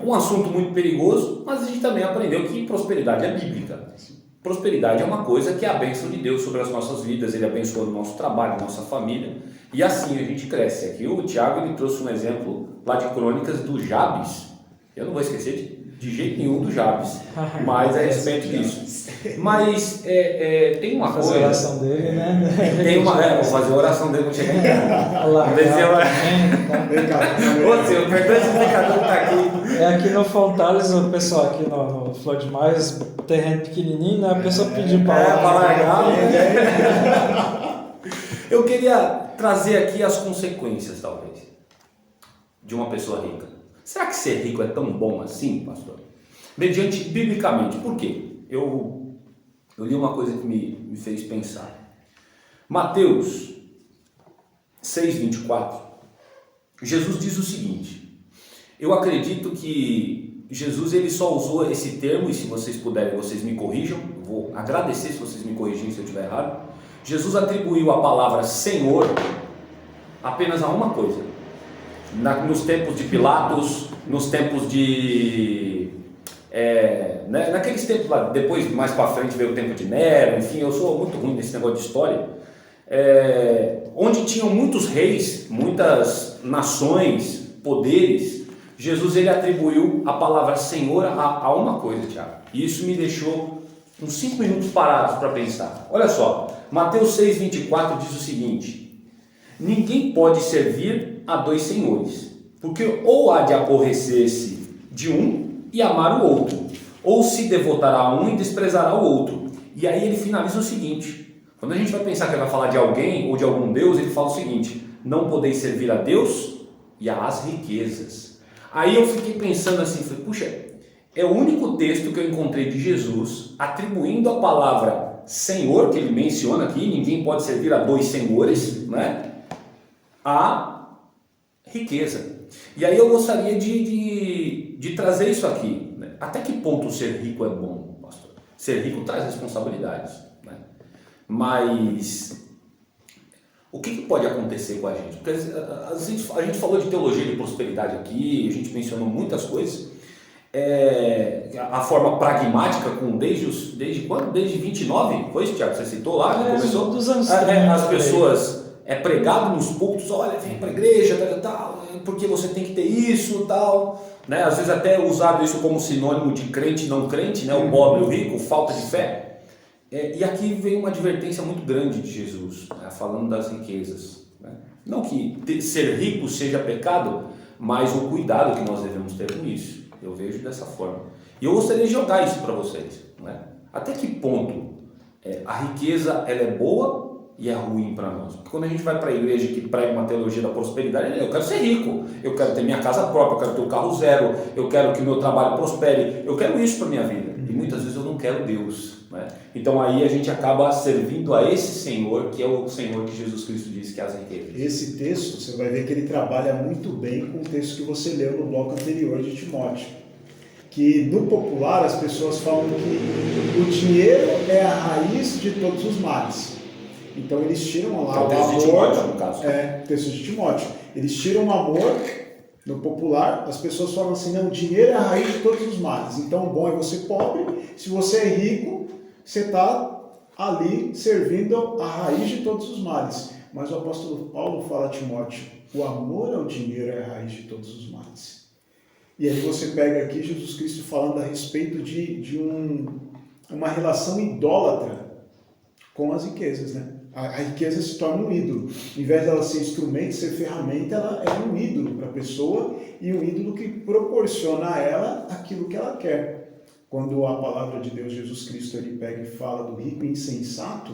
Um assunto muito perigoso, mas a gente também aprendeu que prosperidade é bíblica. Prosperidade é uma coisa que é a bênção de Deus sobre as nossas vidas, Ele abençoa o nosso trabalho, nossa família, e assim a gente cresce. Aqui o Tiago trouxe um exemplo lá de Crônicas do Jabes. Eu não vou esquecer de jeito nenhum do Jabes, mas a respeito disso. Mas tem uma coisa... Fazer a oração dele, né? Vou fazer a oração dele quando chegar em casa. O perdão esse pecador que está aqui. Aqui no Fontales, o pessoal aqui no Flor de Mais, terreno pequenininho, né? A pessoa pediu para largar. Eu queria trazer aqui as consequências, talvez, de uma pessoa rica. Será que ser rico é tão bom assim, pastor? Mediante biblicamente. Por quê? Eu li uma coisa que me fez pensar. Mateus 6,24. Jesus diz o seguinte: Eu acredito que Jesus ele só usou esse termo, e se vocês puderem, vocês me corrijam, eu vou agradecer se vocês me corrigirem se eu estiver errado. Jesus atribuiu a palavra Senhor apenas a uma coisa. Nos tempos de Pilatos, nos tempos de... naqueles tempos lá, depois mais para frente veio o tempo de Nero, enfim, eu sou muito ruim nesse negócio de história, onde tinham muitos reis, muitas nações, poderes, Jesus ele atribuiu a palavra Senhor a uma coisa, Tiago, e isso me deixou uns 5 minutos parados para pensar. Olha só, Mateus 6,24 diz o seguinte: ninguém pode servir a 2 senhores, porque ou há de aborrecer-se de um e amar o outro, ou se devotará a um e desprezará o outro. E aí ele finaliza o seguinte: quando a gente vai pensar que ele vai falar de alguém ou de algum Deus, ele fala o seguinte: não podeis servir a Deus e às riquezas. Aí eu fiquei pensando assim, falei, puxa, é o único texto que eu encontrei de Jesus atribuindo a palavra Senhor, que ele menciona aqui, ninguém pode servir a 2 senhores, né? A riqueza. E aí eu gostaria de trazer isso aqui, né? Até que ponto ser rico é bom, pastor? Ser rico traz responsabilidades, né? Mas o que pode acontecer com a gente? Porque a gente falou de teologia de prosperidade aqui, a gente mencionou muitas coisas, a forma pragmática, desde quando? Desde 29? Foi isso, Tiago? Você citou lá, que começou? Dos anos 30, as pessoas... pregado nos púlpitos, olha, vem para a igreja, tal, porque você tem que ter isso, tal, né? Às vezes até usado isso como sinônimo de crente e não crente, né? O pobre e o rico, falta de fé. E aqui vem uma advertência muito grande de Jesus, né? Falando das riquezas, né? Não que ser rico seja pecado, mas o cuidado que nós devemos ter com isso. Eu vejo dessa forma. E eu gostaria de jogar isso para vocês, né? Até que ponto a riqueza ela é boa e é ruim para nós? Porque quando a gente vai para a igreja que prega uma teologia da prosperidade, eu quero ser rico, eu quero ter minha casa própria, eu quero ter um carro zero, eu quero que o meu trabalho prospere, eu quero isso para minha vida. E muitas vezes eu não quero Deus, né? Então aí a gente acaba servindo a esse Senhor, que é o Senhor que Jesus Cristo disse que é as riquezas. Esse texto, você vai ver que ele trabalha muito bem com o texto que você leu no bloco anterior de Timóteo. Que no popular as pessoas falam que o dinheiro é a raiz de todos os males. Então eles tiram lá o amor, de Timóteo, no caso. Texto de Timóteo. Eles tiram o amor no popular, as pessoas falam assim, não, o dinheiro é a raiz de todos os males. Então o bom é você pobre, se você é rico, você está ali servindo a raiz de todos os males. Mas o apóstolo Paulo fala a Timóteo, o amor ao dinheiro é a raiz de todos os males. E aí você pega aqui Jesus Cristo falando a respeito de uma relação idólatra com as riquezas, né? A riqueza se torna um ídolo. Em vez dela ser instrumento, ser ferramenta, ela é um ídolo para a pessoa e um ídolo que proporciona a ela aquilo que ela quer. Quando a palavra de Deus, Jesus Cristo, ele pega e fala do rico insensato,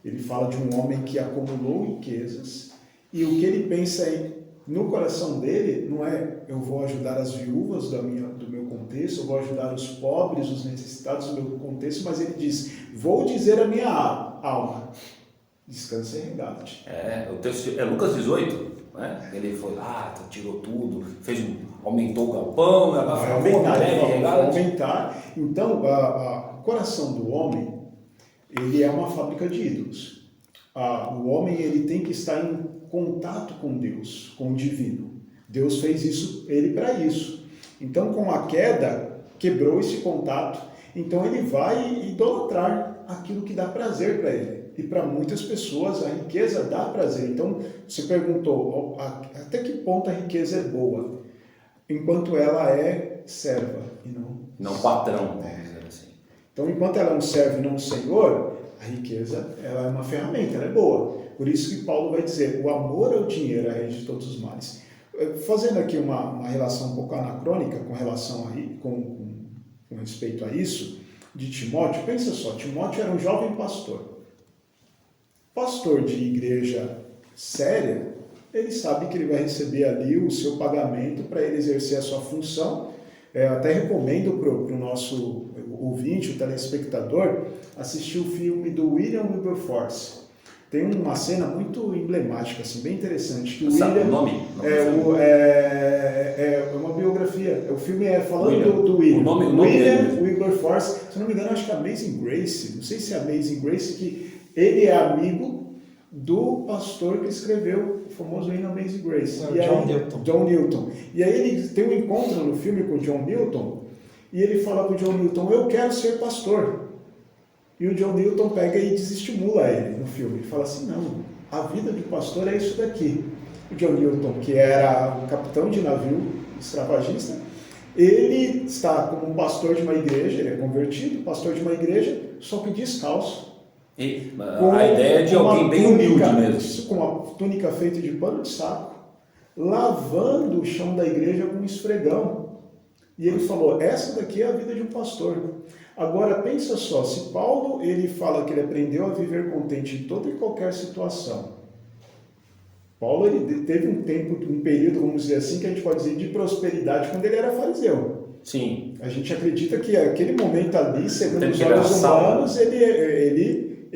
ele fala de um homem que acumulou riquezas e o que ele pensa no coração dele não é eu vou ajudar as viúvas do meu contexto, eu vou ajudar os pobres, os necessitados do meu contexto, mas ele diz, vou dizer a minha alma, descansa e regala-te. O texto é Lucas 18, né? Ele foi lá, tirou tudo, aumentou o galpão, aumentar. Então, o coração do homem, ele é uma fábrica de ídolos. O homem ele tem que estar em contato com Deus, com o divino. Deus fez ele para isso. Então, com a queda, quebrou esse contato. Então, ele vai idolatrar aquilo que dá prazer para ele. E para muitas pessoas, a riqueza dá prazer. Então, você perguntou, até que ponto a riqueza é boa? Enquanto ela é serva e não patrão, vamos dizer assim. Então, enquanto ela é um servo e não um senhor, a riqueza ela é uma ferramenta, ela é boa. Por isso que Paulo vai dizer, o amor ao dinheiro é a raiz de todos os males. Fazendo aqui uma relação um pouco anacrônica com respeito a isso, de Timóteo, pensa só, Timóteo era um jovem pastor. Pastor de igreja séria, ele sabe que ele vai receber ali o seu pagamento para ele exercer a sua função. Até recomendo para o nosso ouvinte, o telespectador, assistir o filme do William Wilberforce. tem uma cena muito emblemática, assim, bem interessante, que o Sabe William... o nome? É uma biografia. O filme é falando do William. O nome William dele. Wilberforce, se não me engano, acho que é Amazing Grace. Não sei se é Amazing Grace, que ele é amigo do pastor que escreveu o famoso hino Amazing Grace. John Newton. E aí ele tem um encontro no filme com o John Newton, e ele fala para o John Newton, eu quero ser pastor. E o John Newton pega e desestimula ele no filme. Ele fala assim, não, a vida de pastor é isso daqui. O John Newton, que era um capitão de navio escravagista, ele está como um pastor de uma igreja, ele é convertido, pastor de uma igreja, só que descalço. E a ideia é de alguém bem humilde mesmo. Com uma túnica feita de pano de saco, lavando o chão da igreja com um esfregão. E ele falou, essa daqui é a vida de um pastor. Agora, pensa só, se Paulo ele fala que ele aprendeu a viver contente em toda e qualquer situação. Paulo ele teve um período, vamos dizer assim, que a gente pode dizer de prosperidade quando ele era fariseu. Sim. A gente acredita que aquele momento ali, segundo os olhos humanos, ele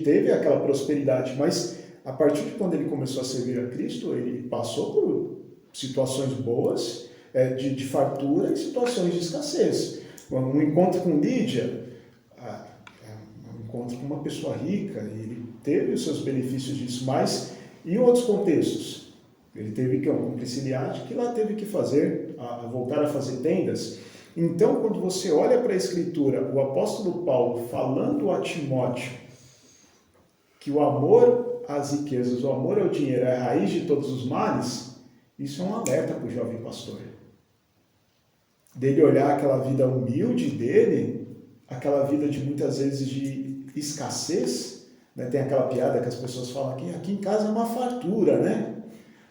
teve aquela prosperidade, mas a partir de quando ele começou a servir a Cristo, ele passou por situações boas, de fartura e situações de escassez. Um encontro com Lídia, um encontro com uma pessoa rica, ele teve os seus benefícios disso, mas em outros contextos, ele teve que com Prisciliade, que lá teve que fazer, voltar a fazer tendas. Então, quando você olha para a Escritura, o apóstolo Paulo falando a Timóteo que o amor às riquezas, o amor ao dinheiro é a raiz de todos os males, isso é um alerta para o jovem pastor. Dele olhar aquela vida humilde dele, aquela vida de muitas vezes de escassez, né? Tem aquela piada que as pessoas falam aqui em casa é uma fartura, né?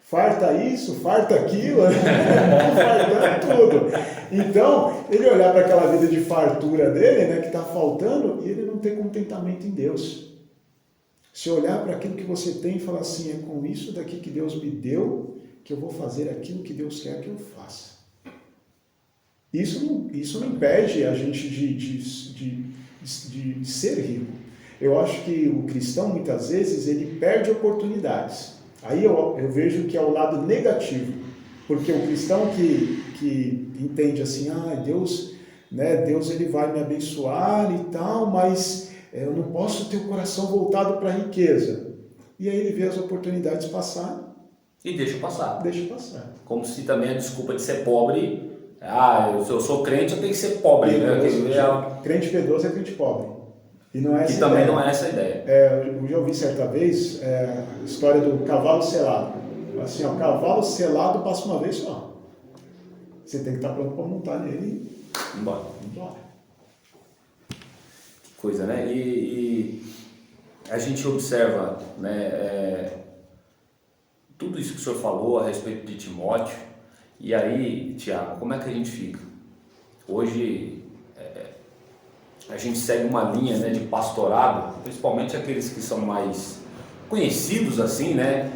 Farta isso, farta aquilo, fartando tudo. Então, ele olhar para aquela vida de fartura dele, né, que está faltando, e ele não ter contentamento em Deus. Se olhar para aquilo que você tem e falar assim, é com isso daqui que Deus me deu, que eu vou fazer aquilo que Deus quer que eu faça. Isso não impede a gente de ser rico. Eu acho que o cristão, muitas vezes, ele perde oportunidades. Aí eu vejo que é o lado negativo. Porque o cristão que entende assim, Deus, né, Deus ele vai me abençoar e tal, mas eu não posso ter o coração voltado para a riqueza. E aí ele vê as oportunidades passar. E deixa passar. Deixa passar. Como se também a desculpa de ser pobre... eu sou crente, eu tenho que ser pobre. Crente piedoso é crente pobre. E não é essa também ideia. não é essa a ideia. Eu já ouvi certa vez a história do cavalo selado. Assim, cavalo selado passa uma vez só. Você tem que estar pronto para montar nele e embora. Que coisa, né? E a gente observa, né, tudo isso que o senhor falou a respeito de Timóteo. E aí, Tiago, como é que a gente fica? Hoje, a gente segue uma linha, né, de pastorado, principalmente aqueles que são mais conhecidos, assim, né,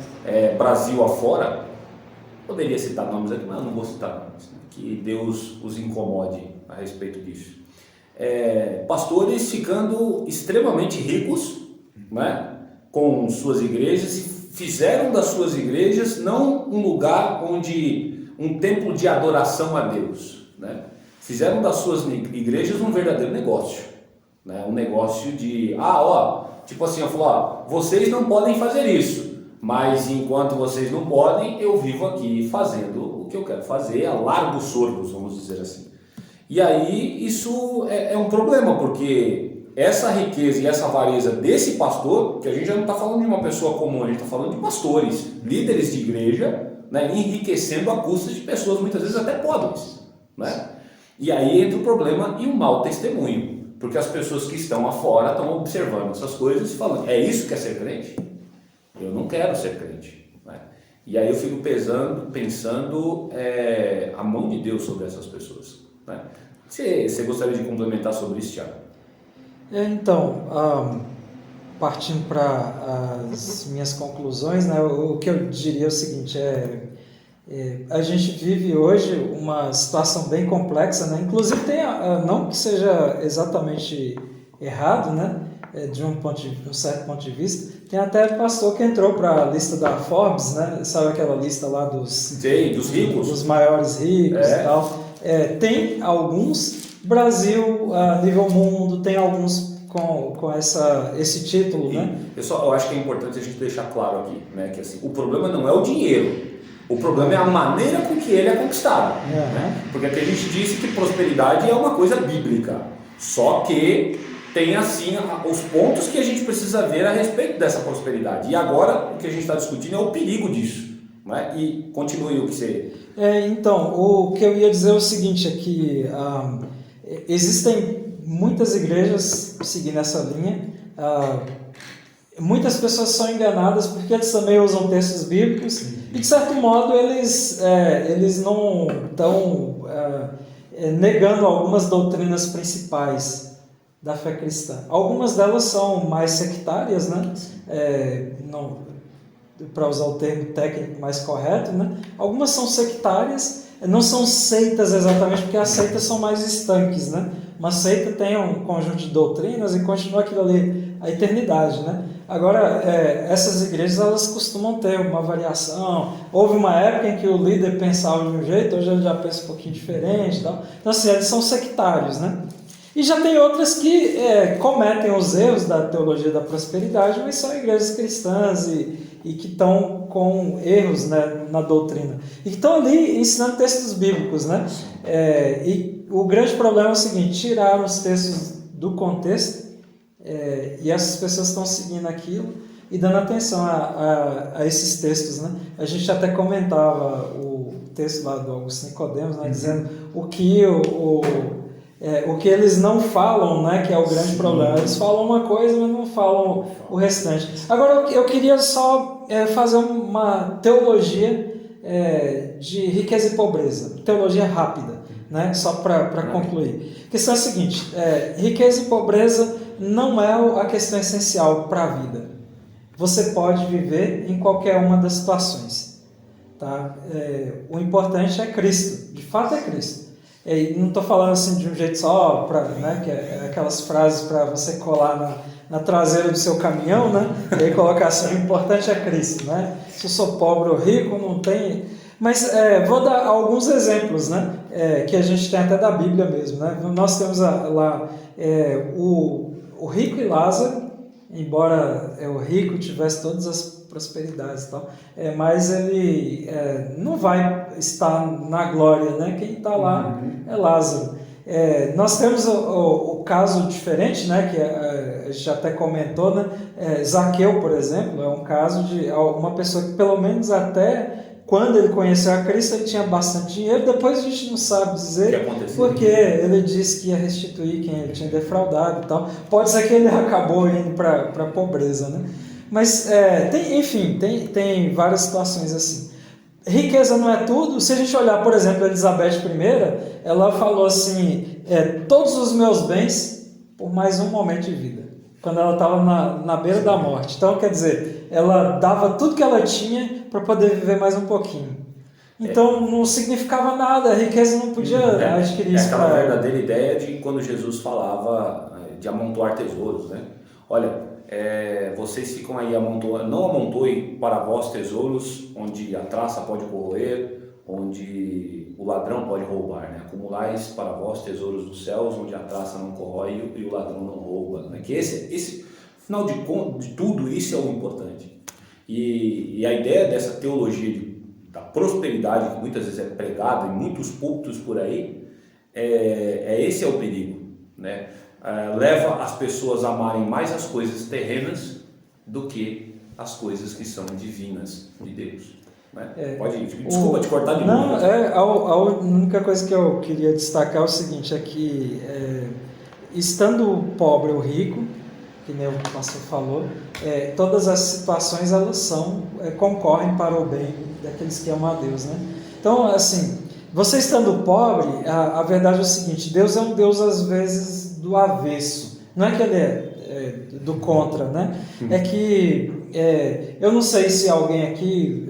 Brasil afora. Poderia citar nomes aqui, mas eu não vou citar nomes, né, que Deus os incomode a respeito disso. Pastores ficando extremamente ricos, né, com suas igrejas, e fizeram das suas igrejas não um lugar onde... um templo de adoração a Deus, né? Fizeram das suas igrejas um verdadeiro negócio, né? Um negócio de, tipo assim, eu falo, vocês não podem fazer isso, mas enquanto vocês não podem, eu vivo aqui fazendo o que eu quero fazer, a largos sordos, vamos dizer assim. E aí isso é um problema, porque essa riqueza e essa avareza desse pastor, que a gente já não está falando de uma pessoa comum, a gente está falando de pastores, líderes de igreja, né, enriquecendo a custa de pessoas muitas vezes até pobres, né? E aí entra o problema e o mau testemunho, porque as pessoas que estão afora estão observando essas coisas e falando, é isso que é ser crente? Eu não quero ser crente, né? E aí eu fico pensando a mão de Deus sobre essas pessoas, né? Você gostaria de complementar sobre isso, Thiago? Então, partindo para as minhas conclusões, né, o que eu diria é o seguinte, a gente vive hoje uma situação bem complexa, né? Inclusive não que seja exatamente errado, né? de um certo ponto de vista. Tem até pastor que entrou para a lista da Forbes, né? Sabe aquela lista lá dos ricos, dos maiores ricos e tal. Tem alguns, Brasil, nível mundo, tem alguns com esse título, né? Eu acho que é importante a gente deixar claro aqui, né, que assim, o problema não é o dinheiro, o problema é a maneira com que ele é conquistado. Né? Porque aqui a gente disse que prosperidade é uma coisa bíblica, só que tem assim os pontos que a gente precisa ver a respeito dessa prosperidade. E agora o que a gente está discutindo é o perigo disso. Né? E continue o que você... Então, o que eu ia dizer é o seguinte, é que existem muitas igrejas seguindo essa linha, muitas pessoas são enganadas porque eles também usam textos bíblicos e de certo modo eles não estão negando algumas doutrinas principais da fé cristã. Algumas delas são mais sectárias, né? Para usar o termo técnico mais correto, né? Algumas são sectárias, não são seitas exatamente, porque as seitas são mais estanques, né? Uma seita tem um conjunto de doutrinas e continua aquilo ali a eternidade, né? Agora, essas igrejas, elas costumam ter uma variação. Houve uma época em que o líder pensava de um jeito, hoje ele já pensa um pouquinho diferente e tal. Então, assim, eles são sectários, né? E já tem outras que cometem os erros da teologia da prosperidade, mas são igrejas cristãs e que estão com erros, né, na doutrina. E que estão ali ensinando textos bíblicos, né? E o grande problema é o seguinte: tiraram os textos do contexto e essas pessoas estão seguindo aquilo e dando atenção a esses textos, né? A gente até comentava o texto lá do Augusto Nicodemos, né, dizendo o que eles não falam, né, que é o grande problema. Eles falam uma coisa, mas não falam o restante. Agora, eu queria só fazer uma teologia de riqueza e pobreza. Teologia rápida, né, só para concluir. A questão é a seguinte: riqueza e pobreza não é a questão essencial para a vida. Você pode viver em qualquer uma das situações. Tá? O importante é Cristo. De fato é Cristo. Não estou falando assim de um jeito só, né, que é aquelas frases para você colar na traseira do seu caminhão, né, e aí colocar assim: o importante é Cristo. Né? Se eu sou pobre ou rico, não tem... Mas vou dar alguns exemplos, né, que a gente tem até da Bíblia mesmo. Né? Nós temos lá o rico e Lázaro, embora o rico tivesse todas as prosperidades e tal, mas ele não vai estar na glória, né? Quem está lá é Lázaro. Nós temos o caso diferente, né? Que a gente até comentou, né? Zaqueu, por exemplo, é um caso de uma pessoa que pelo menos até quando ele conheceu a Cristo ele tinha bastante dinheiro. Depois a gente não sabe dizer, porque ele disse que ia restituir quem ele tinha defraudado e tal. Pode ser que ele acabou indo para a pobreza, né? Mas, tem várias situações assim. Riqueza não é tudo. Se a gente olhar, por exemplo, Elizabeth I, ela falou assim: todos os meus bens por mais um momento de vida, quando ela estava na beira da morte. Então, quer dizer, ela dava tudo que ela tinha para poder viver mais um pouquinho. Então, não significava nada, a riqueza não podia adquirir isso. É aquela verdadeira ideia de quando Jesus falava de amontoar tesouros, né? Olha, vocês ficam aí amontoando, não amontoem para vós tesouros onde a traça pode corroer, onde o ladrão pode roubar, né? Acumulais para vós tesouros dos céus, onde a traça não corrói e o ladrão não rouba, né? Que esse final de tudo, isso é o importante. E a ideia dessa teologia da prosperidade, que muitas vezes é pregada em muitos púlpitos por aí, esse é o perigo, né? Leva as pessoas a amarem mais as coisas terrenas do que as coisas que são divinas de Deus. Né? Desculpa te cortar de novo. Não, a única coisa que eu queria destacar é o seguinte: é que estando pobre ou rico, que nem o pastor falou, todas as situações elas concorrem para o bem daqueles que amam a Deus, né? Então, assim, você estando pobre, a verdade é o seguinte: Deus é um Deus às vezes do avesso. Não é que ele é do contra, né? É que eu não sei se alguém aqui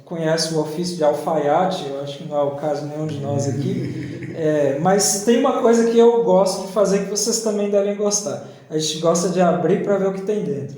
conhece o ofício de alfaiate. Eu acho que não é o caso de nenhum de nós aqui. Mas tem uma coisa que eu gosto de fazer que vocês também devem gostar. A gente gosta de abrir para ver o que tem dentro.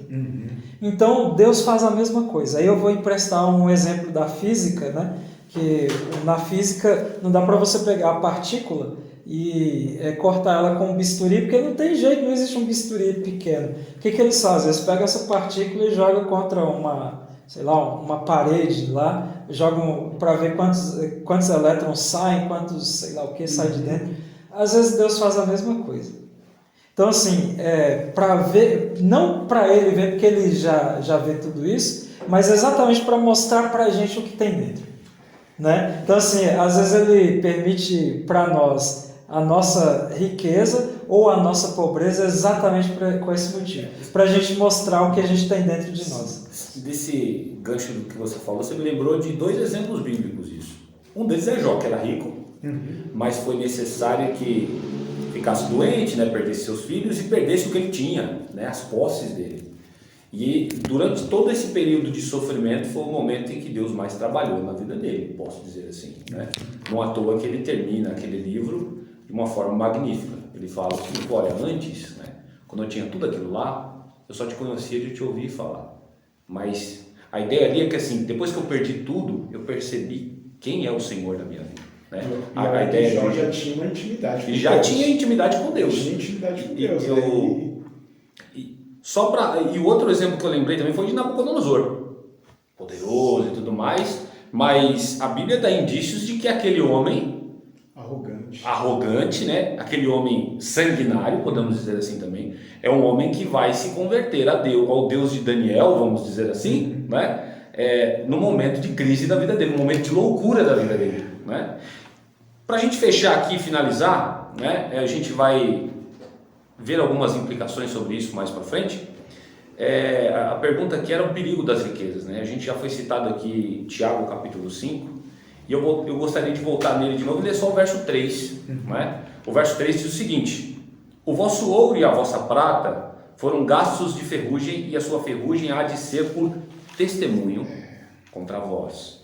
Então, Deus faz a mesma coisa. Aí eu vou emprestar um exemplo da física, né? Que na física não dá para você pegar a partícula e cortar ela com um bisturi, porque não tem jeito, não existe um bisturi pequeno. O que eles fazem? Eles pegam essa partícula e jogam contra uma parede lá, jogam para ver quantos elétrons saem, quantos, sei lá o que, sai de dentro. Às vezes Deus faz a mesma coisa. Então, assim, para ver, não para ele ver, porque ele já vê tudo isso, mas exatamente para mostrar para a gente o que tem dentro. Né? Então, assim, às vezes ele permite para nós a nossa riqueza ou a nossa pobreza exatamente com esse motivo, para a gente mostrar o que a gente tem dentro de nós. Desse gancho do que você falou, você me lembrou de 2 exemplos bíblicos disso. Um deles é Jó, que era rico, mas foi necessário que ficasse doente, né, perdesse seus filhos e perdesse o que ele tinha, né, as posses dele. E durante todo esse período de sofrimento foi o momento em que Deus mais trabalhou na vida dele, posso dizer assim, né? Não à toa que ele termina aquele livro de uma forma magnífica. Ele fala assim: olha, antes, né, quando eu tinha tudo aquilo lá, eu só te conhecia de te ouvir falar. Mas a ideia ali é que, assim, depois que eu perdi tudo, eu percebi quem é o Senhor da minha vida. Né? A ideia de já tinha uma intimidade com Deus. Já tinha intimidade com Deus. Tinha intimidade com Deus. E o outro exemplo que eu lembrei também foi de Nabucodonosor. Poderoso e tudo mais, mas a Bíblia dá indícios de que aquele homem arrogante, né? Aquele homem sanguinário, podemos dizer assim também, é um homem que vai se converter ao Deus de Daniel, vamos dizer assim, né? No momento de crise da vida dele, no momento de loucura da vida dele, né? Para a gente fechar aqui e finalizar, né? A gente vai ver algumas implicações sobre isso mais para frente. A pergunta aqui era o perigo das riquezas, né? A gente já foi citado aqui Tiago capítulo 5, e eu gostaria de voltar nele de novo e ler só o verso 3. Né? O verso 3 diz o seguinte: o vosso ouro e a vossa prata foram gastos de ferrugem, e a sua ferrugem há de ser por testemunho contra vós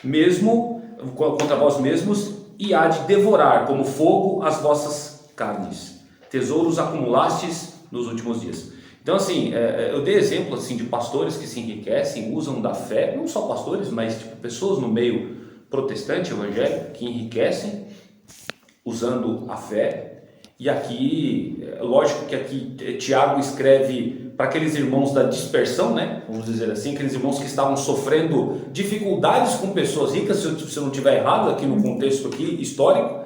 mesmos, e há de devorar como fogo as vossas carnes. Tesouros acumulastes nos últimos dias. Então, assim, eu dei exemplo assim, de pastores que se enriquecem, usam da fé, não só pastores, mas pessoas no meio protestante, evangélico, que enriquecem usando a fé. E aqui, lógico que aqui Tiago escreve para aqueles irmãos da dispersão, né? Vamos dizer assim, aqueles irmãos que estavam sofrendo dificuldades com pessoas ricas, se eu não estiver errado aqui no contexto aqui, histórico.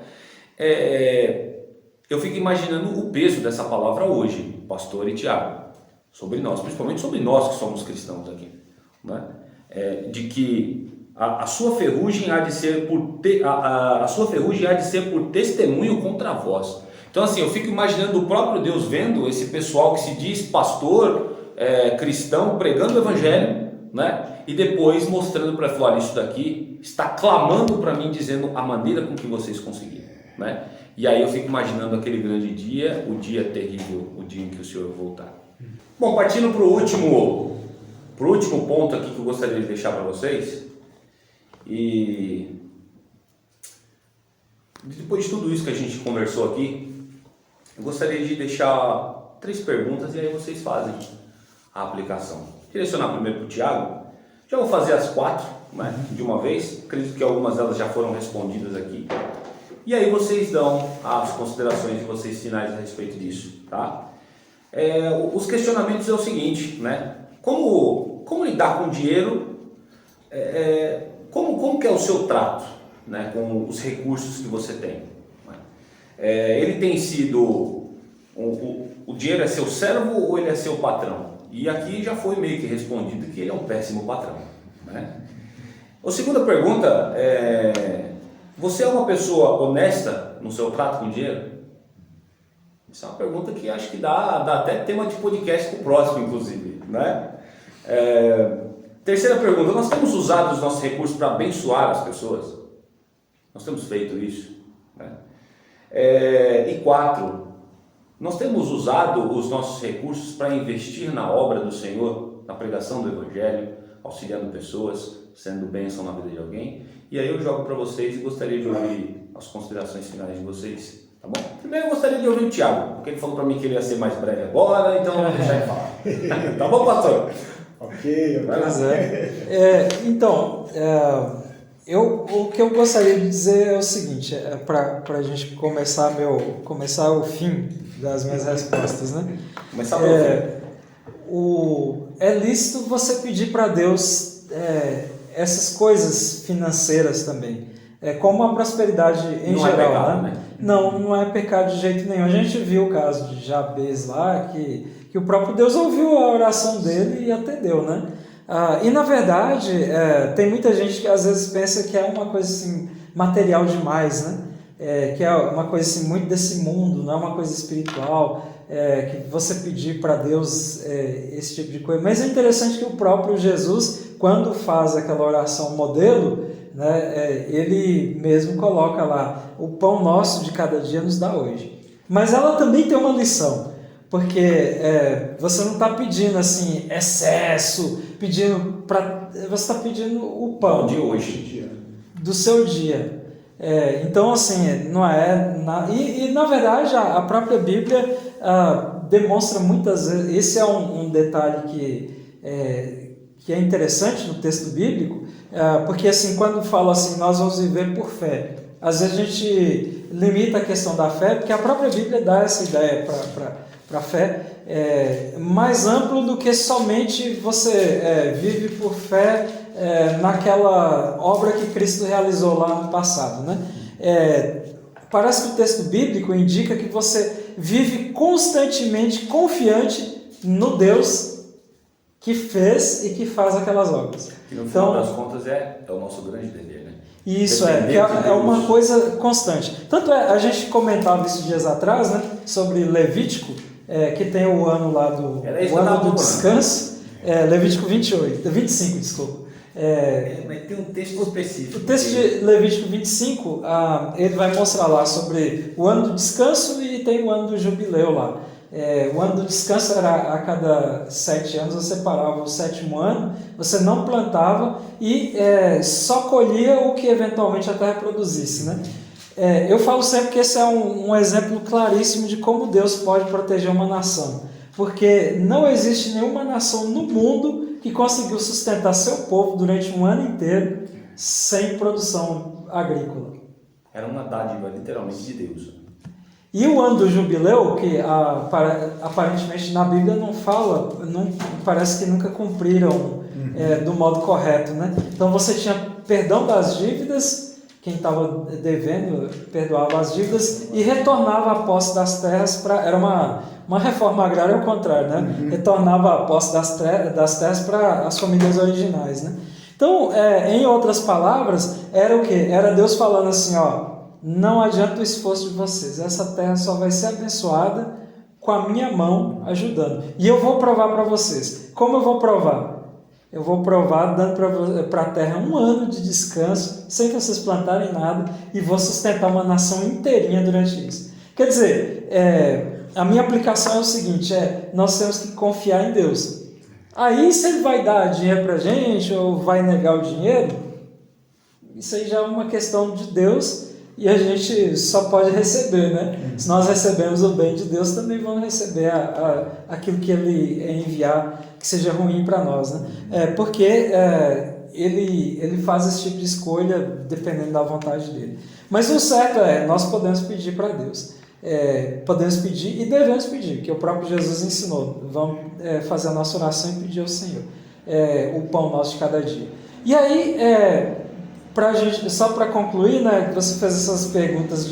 Eu fico imaginando o peso dessa palavra hoje, pastor e Tiago, sobre nós, principalmente sobre nós que somos cristãos aqui, né? De que a sua ferrugem há de ser por testemunho contra vós. Então, assim, eu fico imaginando o próprio Deus vendo esse pessoal que se diz pastor, cristão, pregando o evangelho, né? E depois mostrando para falar: isso daqui está clamando para mim, dizendo a maneira com que vocês conseguiram, né? E aí eu fico imaginando aquele grande dia, o dia terrível, o dia em que o Senhor voltar. Bom, partindo para o último ponto aqui que eu gostaria de deixar para vocês. E depois de tudo isso que a gente conversou aqui, eu gostaria de deixar 3 perguntas e aí vocês fazem a aplicação. Direcionar primeiro para o Tiago. Já vou fazer as 4, né, de uma vez. Acredito que algumas delas já foram respondidas aqui. E aí vocês dão as considerações de vocês finais a respeito disso, tá? Os questionamentos é o seguinte, né? Como lidar com dinheiro? Como que é o seu trato, né, com os recursos que você tem? Ele tem sido... O dinheiro é seu servo ou ele é seu patrão? E aqui já foi meio que respondido que ele é um péssimo patrão, né? A segunda pergunta é: você é uma pessoa honesta no seu trato com dinheiro? Isso é uma pergunta que acho que dá até tema de podcast para o próximo, inclusive, né? Terceira pergunta: nós temos usado os nossos recursos para abençoar as pessoas? Nós temos feito isso, né? E 4, nós temos usado os nossos recursos para investir na obra do Senhor, na pregação do Evangelho, auxiliando pessoas, sendo bênção na vida de alguém. E aí eu jogo para vocês e gostaria de ouvir as considerações finais de vocês, tá bom? Primeiro eu gostaria de ouvir o Thiago, porque ele falou para mim que ele ia ser mais breve agora, então eu vou deixar ele falar. Tá bom, pastor? Ok. Pois o que eu gostaria de dizer é o seguinte, para a gente começar o fim das minhas respostas, né? Começar pelo fim. É lícito você pedir para Deus essas coisas financeiras também, como a prosperidade em não geral. É pecado, né? né? Não é pecado de jeito nenhum. A gente viu o caso de Jabez lá, que o próprio Deus ouviu a oração dele e atendeu, né? E na verdade, tem muita gente que às vezes pensa que é uma coisa assim, material demais, né? Que é uma coisa assim, muito desse mundo, não é uma coisa espiritual, que você pedir para Deus esse tipo de coisa. Mas é interessante que o próprio Jesus, quando faz aquela oração modelo, né, ele mesmo coloca lá, o pão nosso de cada dia nos dá hoje. Mas ela também tem uma lição, porque você não está pedindo assim, excesso, você está pedindo o pão de hoje, do seu dia. Então, assim, não é... E na verdade, a própria Bíblia demonstra muitas vezes... Esse é um detalhe que é interessante no texto bíblico, porque, assim, quando fala assim, nós vamos viver por fé, às vezes a gente limita a questão da fé, porque a própria Bíblia dá essa ideia para a fé, mais amplo do que somente você vive por fé naquela obra que Cristo realizou lá no passado, né? Parece que o texto bíblico indica que você vive constantemente confiante no Deus que fez e que faz aquelas obras. Que no final das contas é o nosso grande dever, né? Isso é uma coisa constante. Tanto a gente comentava isso dias atrás, né? Sobre Levítico, que tem o ano lá o ano do descanso, Levítico 25, desculpa. Mas tem um texto específico. O texto de Levítico 25, ele vai mostrar lá sobre o ano do descanso e tem o ano do jubileu lá. O ano do descanso era a cada 7 anos, você parava o 7º ano, você não plantava e só colhia o que eventualmente a terra produzisse, né? Eu falo sempre que esse é um exemplo claríssimo de como Deus pode proteger uma nação, porque não existe nenhuma nação no mundo que conseguiu sustentar seu povo durante um ano inteiro sem produção agrícola. Era uma dádiva, literalmente, de Deus. E o ano do jubileu, que aparentemente na Bíblia não fala, parece que nunca cumpriram do modo correto, né? Então você tinha perdão das dívidas, quem estava devendo perdoava as dívidas e retornava a posse das terras era uma reforma agrária ao contrário, né? Retornava a posse das terras para as famílias originais, né? Então, em outras palavras, era o quê? Era Deus falando assim, não adianta o esforço de vocês, essa terra só vai ser abençoada com a minha mão ajudando. E eu vou provar para vocês. Como eu vou provar? Eu vou provar dando para a terra um ano de descanso, sem vocês plantarem nada, e vou sustentar uma nação inteirinha durante isso. Quer dizer, a minha aplicação é o seguinte, nós temos que confiar em Deus. Aí, se Ele vai dar dinheiro para a gente, ou vai negar o dinheiro, isso aí já é uma questão de Deus, e a gente só pode receber, né? Se nós recebemos o bem de Deus, também vamos receber aquilo que Ele enviar, que seja ruim para nós, né? Porque ele faz esse tipo de escolha dependendo da vontade dele. Mas o certo nós podemos pedir para Deus. Podemos pedir e devemos pedir, que o próprio Jesus ensinou. Vamos fazer a nossa oração e pedir ao Senhor o pão nosso de cada dia. E aí, só para concluir, né, você fez essas perguntas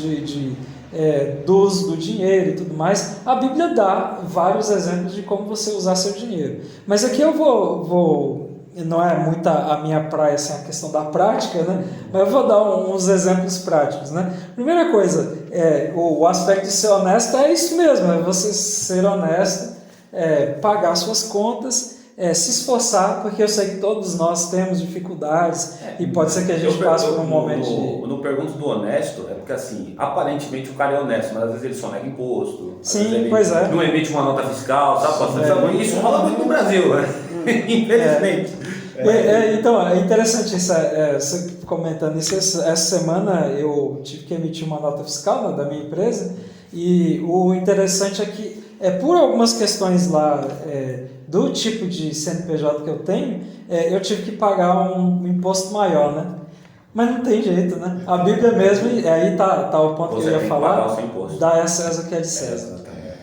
do uso do dinheiro e tudo mais. A Bíblia dá vários exemplos de como você usar seu dinheiro. Mas aqui eu não é muito a minha praia, assim, a questão da prática, né? Mas eu vou dar uns exemplos práticos, né? Primeira coisa, o aspecto de ser honesto é isso mesmo, é você ser honesto, pagar suas contas, se esforçar, porque eu sei que todos nós temos dificuldades e pode ser que a gente passe por um momento de... No pergunto do honesto, porque assim, aparentemente o cara é honesto, mas às vezes ele só nega imposto, Sim, pois é. Não emite uma nota fiscal, sabe? Isso rola muito no Brasil, né? Infelizmente. Então, é interessante isso, você comentando isso. Essa semana eu tive que emitir uma nota fiscal, né, da minha empresa, e o interessante é que, por algumas questões lá do tipo de CNPJ que eu tenho, eu tive que pagar um imposto maior, né? Mas não tem jeito, né? A Bíblia mesmo, e aí tá o ponto que eu ia falar, dá a César o que é de César.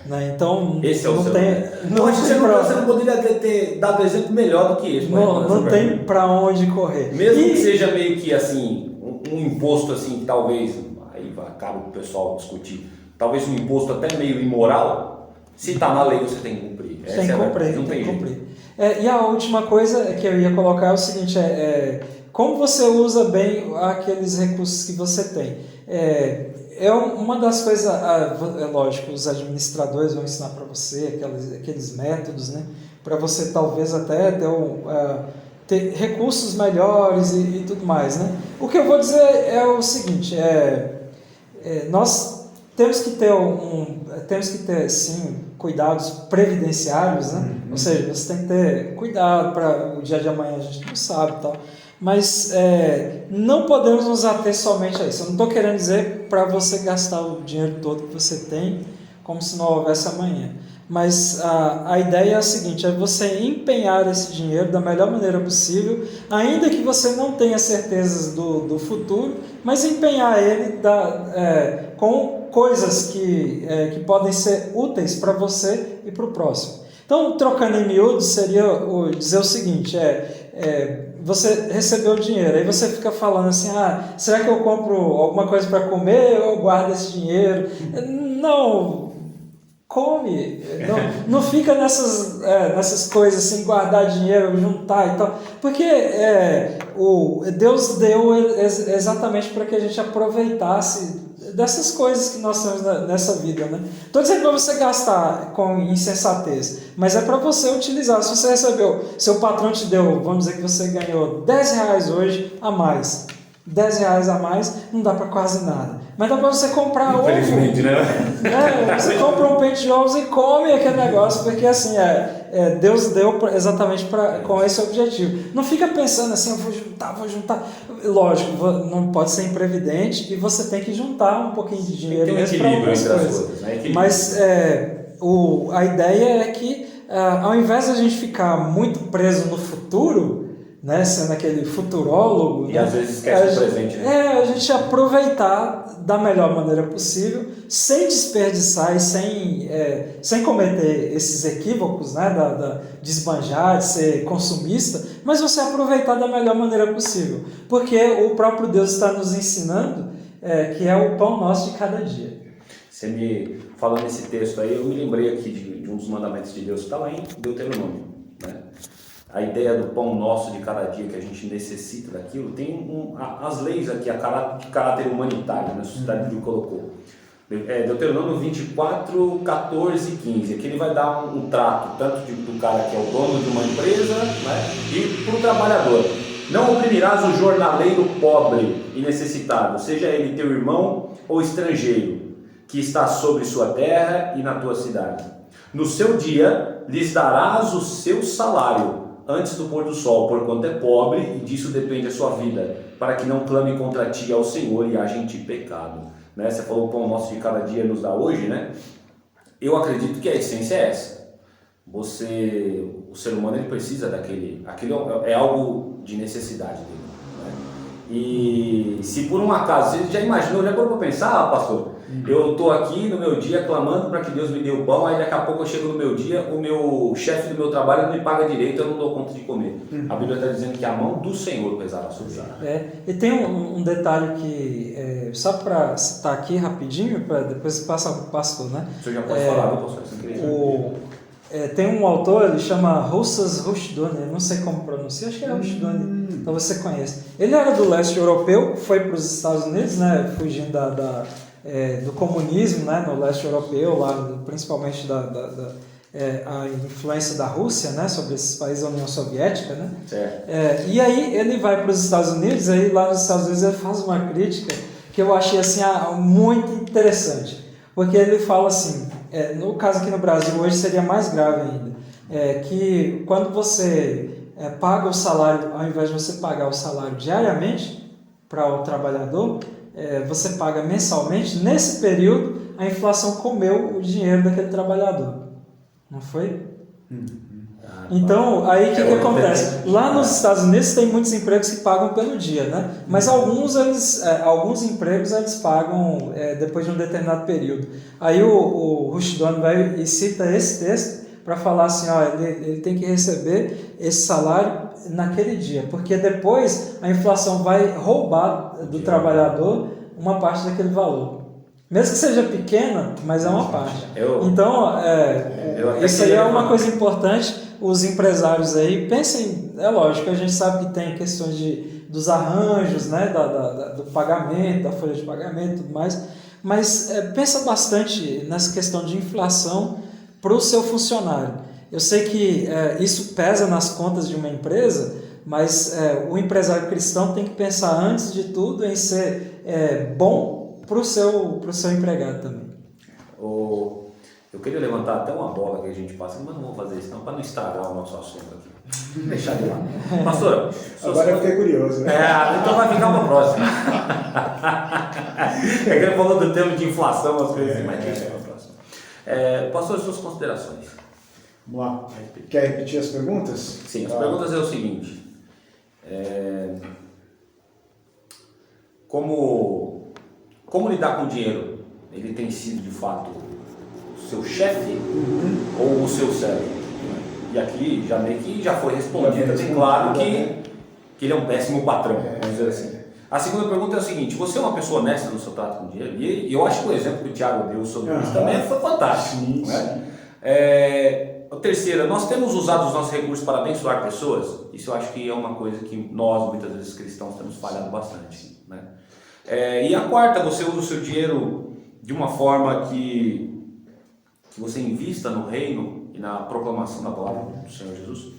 Né? Então, esse é o não seu tem. Não, acho que você não poderia ter dado exemplo melhor do que esse. Não tem para onde correr. Mesmo que seja meio que assim, um imposto assim, talvez, aí acaba o pessoal discutir, talvez um imposto até meio imoral, se está na lei você tem que cumprir. Tem que cumprir. E a última coisa que eu ia colocar é o seguinte, como você usa bem aqueles recursos que você tem. Uma das coisas, é lógico, os administradores vão ensinar para você aqueles métodos, né, para você talvez até ter recursos melhores e tudo mais, né. O que eu vou dizer é o seguinte, nós temos que ter sim cuidados previdenciários, né, ou seja, você tem que ter cuidado para o dia de amanhã, a gente não sabe e tal. Mas não podemos nos ater somente a isso. Eu não estou querendo dizer para você gastar o dinheiro todo que você tem como se não houvesse amanhã. Mas a ideia é a seguinte, é você empenhar esse dinheiro da melhor maneira possível, ainda que você não tenha certezas do futuro, mas empenhar ele com coisas que podem ser úteis para você e para o próximo. Então, trocando em miúdos, seria dizer o seguinte, você recebeu o dinheiro, aí você fica falando assim, será que eu compro alguma coisa para comer ou eu guardo esse dinheiro? Não, come, não fica nessas coisas assim, guardar dinheiro, juntar e tal, porque Deus deu exatamente para que a gente aproveitasse dessas coisas que nós temos nessa vida, né? Estou dizendo para você gastar com insensatez, mas é para você utilizar. Se você recebeu, seu patrão te deu, vamos dizer que você ganhou R$10 hoje a mais, R$10 a mais não dá para quase nada, mas dá para você comprar ovo. Infelizmente, né? Você compra um pente de ovos e come aquele negócio, porque assim, Deus deu exatamente com esse objetivo. Não fica pensando assim, eu vou juntar. Lógico, não pode ser imprevidente e você tem que juntar um pouquinho de dinheiro. Tem um equilíbrio entre as coisas, né? Mas a ideia é que, ao invés de a gente ficar muito preso no futuro, né, sendo aquele futurólogo, e né, às vezes esquece o presente, né? A gente aproveitar da melhor maneira possível, sem desperdiçar e sem cometer esses equívocos, né, de esbanjar, de ser consumista, mas você aproveitar da melhor maneira possível, porque o próprio Deus está nos ensinando que é o pão nosso de cada dia. Você falando esse texto aí, eu me lembrei aqui de um dos mandamentos de Deus que está lá em Deuteronômio, né? A ideia do pão nosso de cada dia, que a gente necessita daquilo, tem as leis aqui, de caráter humanitário, né? A sociedade Bíblica colocou. Deuteronômio 24, 14 e 15. Aqui ele vai dar um trato, tanto do cara que é o dono de uma empresa, né? E para o trabalhador. Não oprimirás o jornaleiro pobre e necessitado, seja ele teu irmão ou estrangeiro, que está sobre sua terra e na tua cidade. No seu dia lhes darás o seu salário, antes do pôr do sol, porquanto é pobre e disso depende a sua vida, para que não clame contra ti ao Senhor e haja em ti pecado. Né? Você falou o pão nosso de cada dia nos dá hoje, né? Eu acredito que a essência é essa. O ser humano ele precisa aquilo é algo de necessidade dele. Né? E se por um acaso, você já imaginou, já parou para pensar, pastor? Eu estou aqui no meu dia clamando para que Deus me dê o pão, aí daqui a pouco eu chego no meu dia, o meu chefe do meu trabalho não me paga direito, eu não dou conta de comer. A Bíblia está dizendo que a mão do Senhor pesava sobre ele. E tem um detalhe que, só para citar aqui rapidinho, para depois passar para o pastor, né? O senhor já pode falar, viu, pastor? Sem querer. Tem um autor, ele chama Rousas Rushduni, não sei como pronunciar, acho que é Rushduni, então você conhece. Ele era do leste europeu, foi para os Estados Unidos, né, fugindo do comunismo, né, no leste europeu, lá, principalmente a influência da Rússia, né, sobre esses países da União Soviética, né? E aí ele vai para os Estados Unidos, aí lá nos Estados Unidos ele faz uma crítica que eu achei assim, muito interessante, porque ele fala assim, no caso aqui no Brasil hoje seria mais grave ainda, que quando você paga o salário, ao invés de você pagar o salário diariamente para o trabalhador, você paga mensalmente. Nesse período, a inflação comeu o dinheiro daquele trabalhador. Não foi? Então, aí o que acontece? Lá nos Estados Unidos tem muitos empregos que pagam pelo dia, né? Mas alguns empregos eles pagam depois de um determinado período. Aí o Rushdon vai e cita esse texto para falar assim, ó, ele tem que receber esse salário naquele dia, porque depois a inflação vai roubar do trabalhador uma parte daquele valor. Mesmo que seja pequena, mas é uma parte. Então, isso aí é uma coisa importante. Os empresários aí, pensem, é lógico, a gente sabe que tem questões dos arranjos, né, do pagamento, da folha de pagamento e tudo mais, mas pensa bastante nessa questão de inflação para o seu funcionário. Eu sei que isso pesa nas contas de uma empresa, mas o empresário cristão tem que pensar, antes de tudo, em ser bom para o seu empregado também. Eu queria levantar até uma bola que a gente passa, mas não vou fazer isso não, para não estragar o nosso assunto aqui. Deixar de lado. Pastor, agora eu fiquei curioso, né? Então vai ficar uma próxima. É que ele falou do tema de inflação, às vezes, mas deixa para a próxima. Pastor, suas considerações. Vamos lá. Quer repetir as perguntas? Sim, as perguntas é o seguinte. Como lidar com o dinheiro? Ele tem sido, de fato, o seu chefe ou o seu servo? E aqui já meio que já foi respondido, bem claro que ele é um péssimo patrão, vamos dizer assim. A segunda pergunta é o seguinte: você é uma pessoa honesta no seu trato com o dinheiro? E eu acho que o exemplo que o Thiago deu sobre isso também foi fantástico. Sim, né? A terceira, nós temos usado os nossos recursos para abençoar pessoas? Isso eu acho que é uma coisa que nós, muitas vezes cristãos, temos falhado bastante. Né? E a quarta, você usa o seu dinheiro de uma forma que você invista no reino e na proclamação da palavra do Senhor Jesus?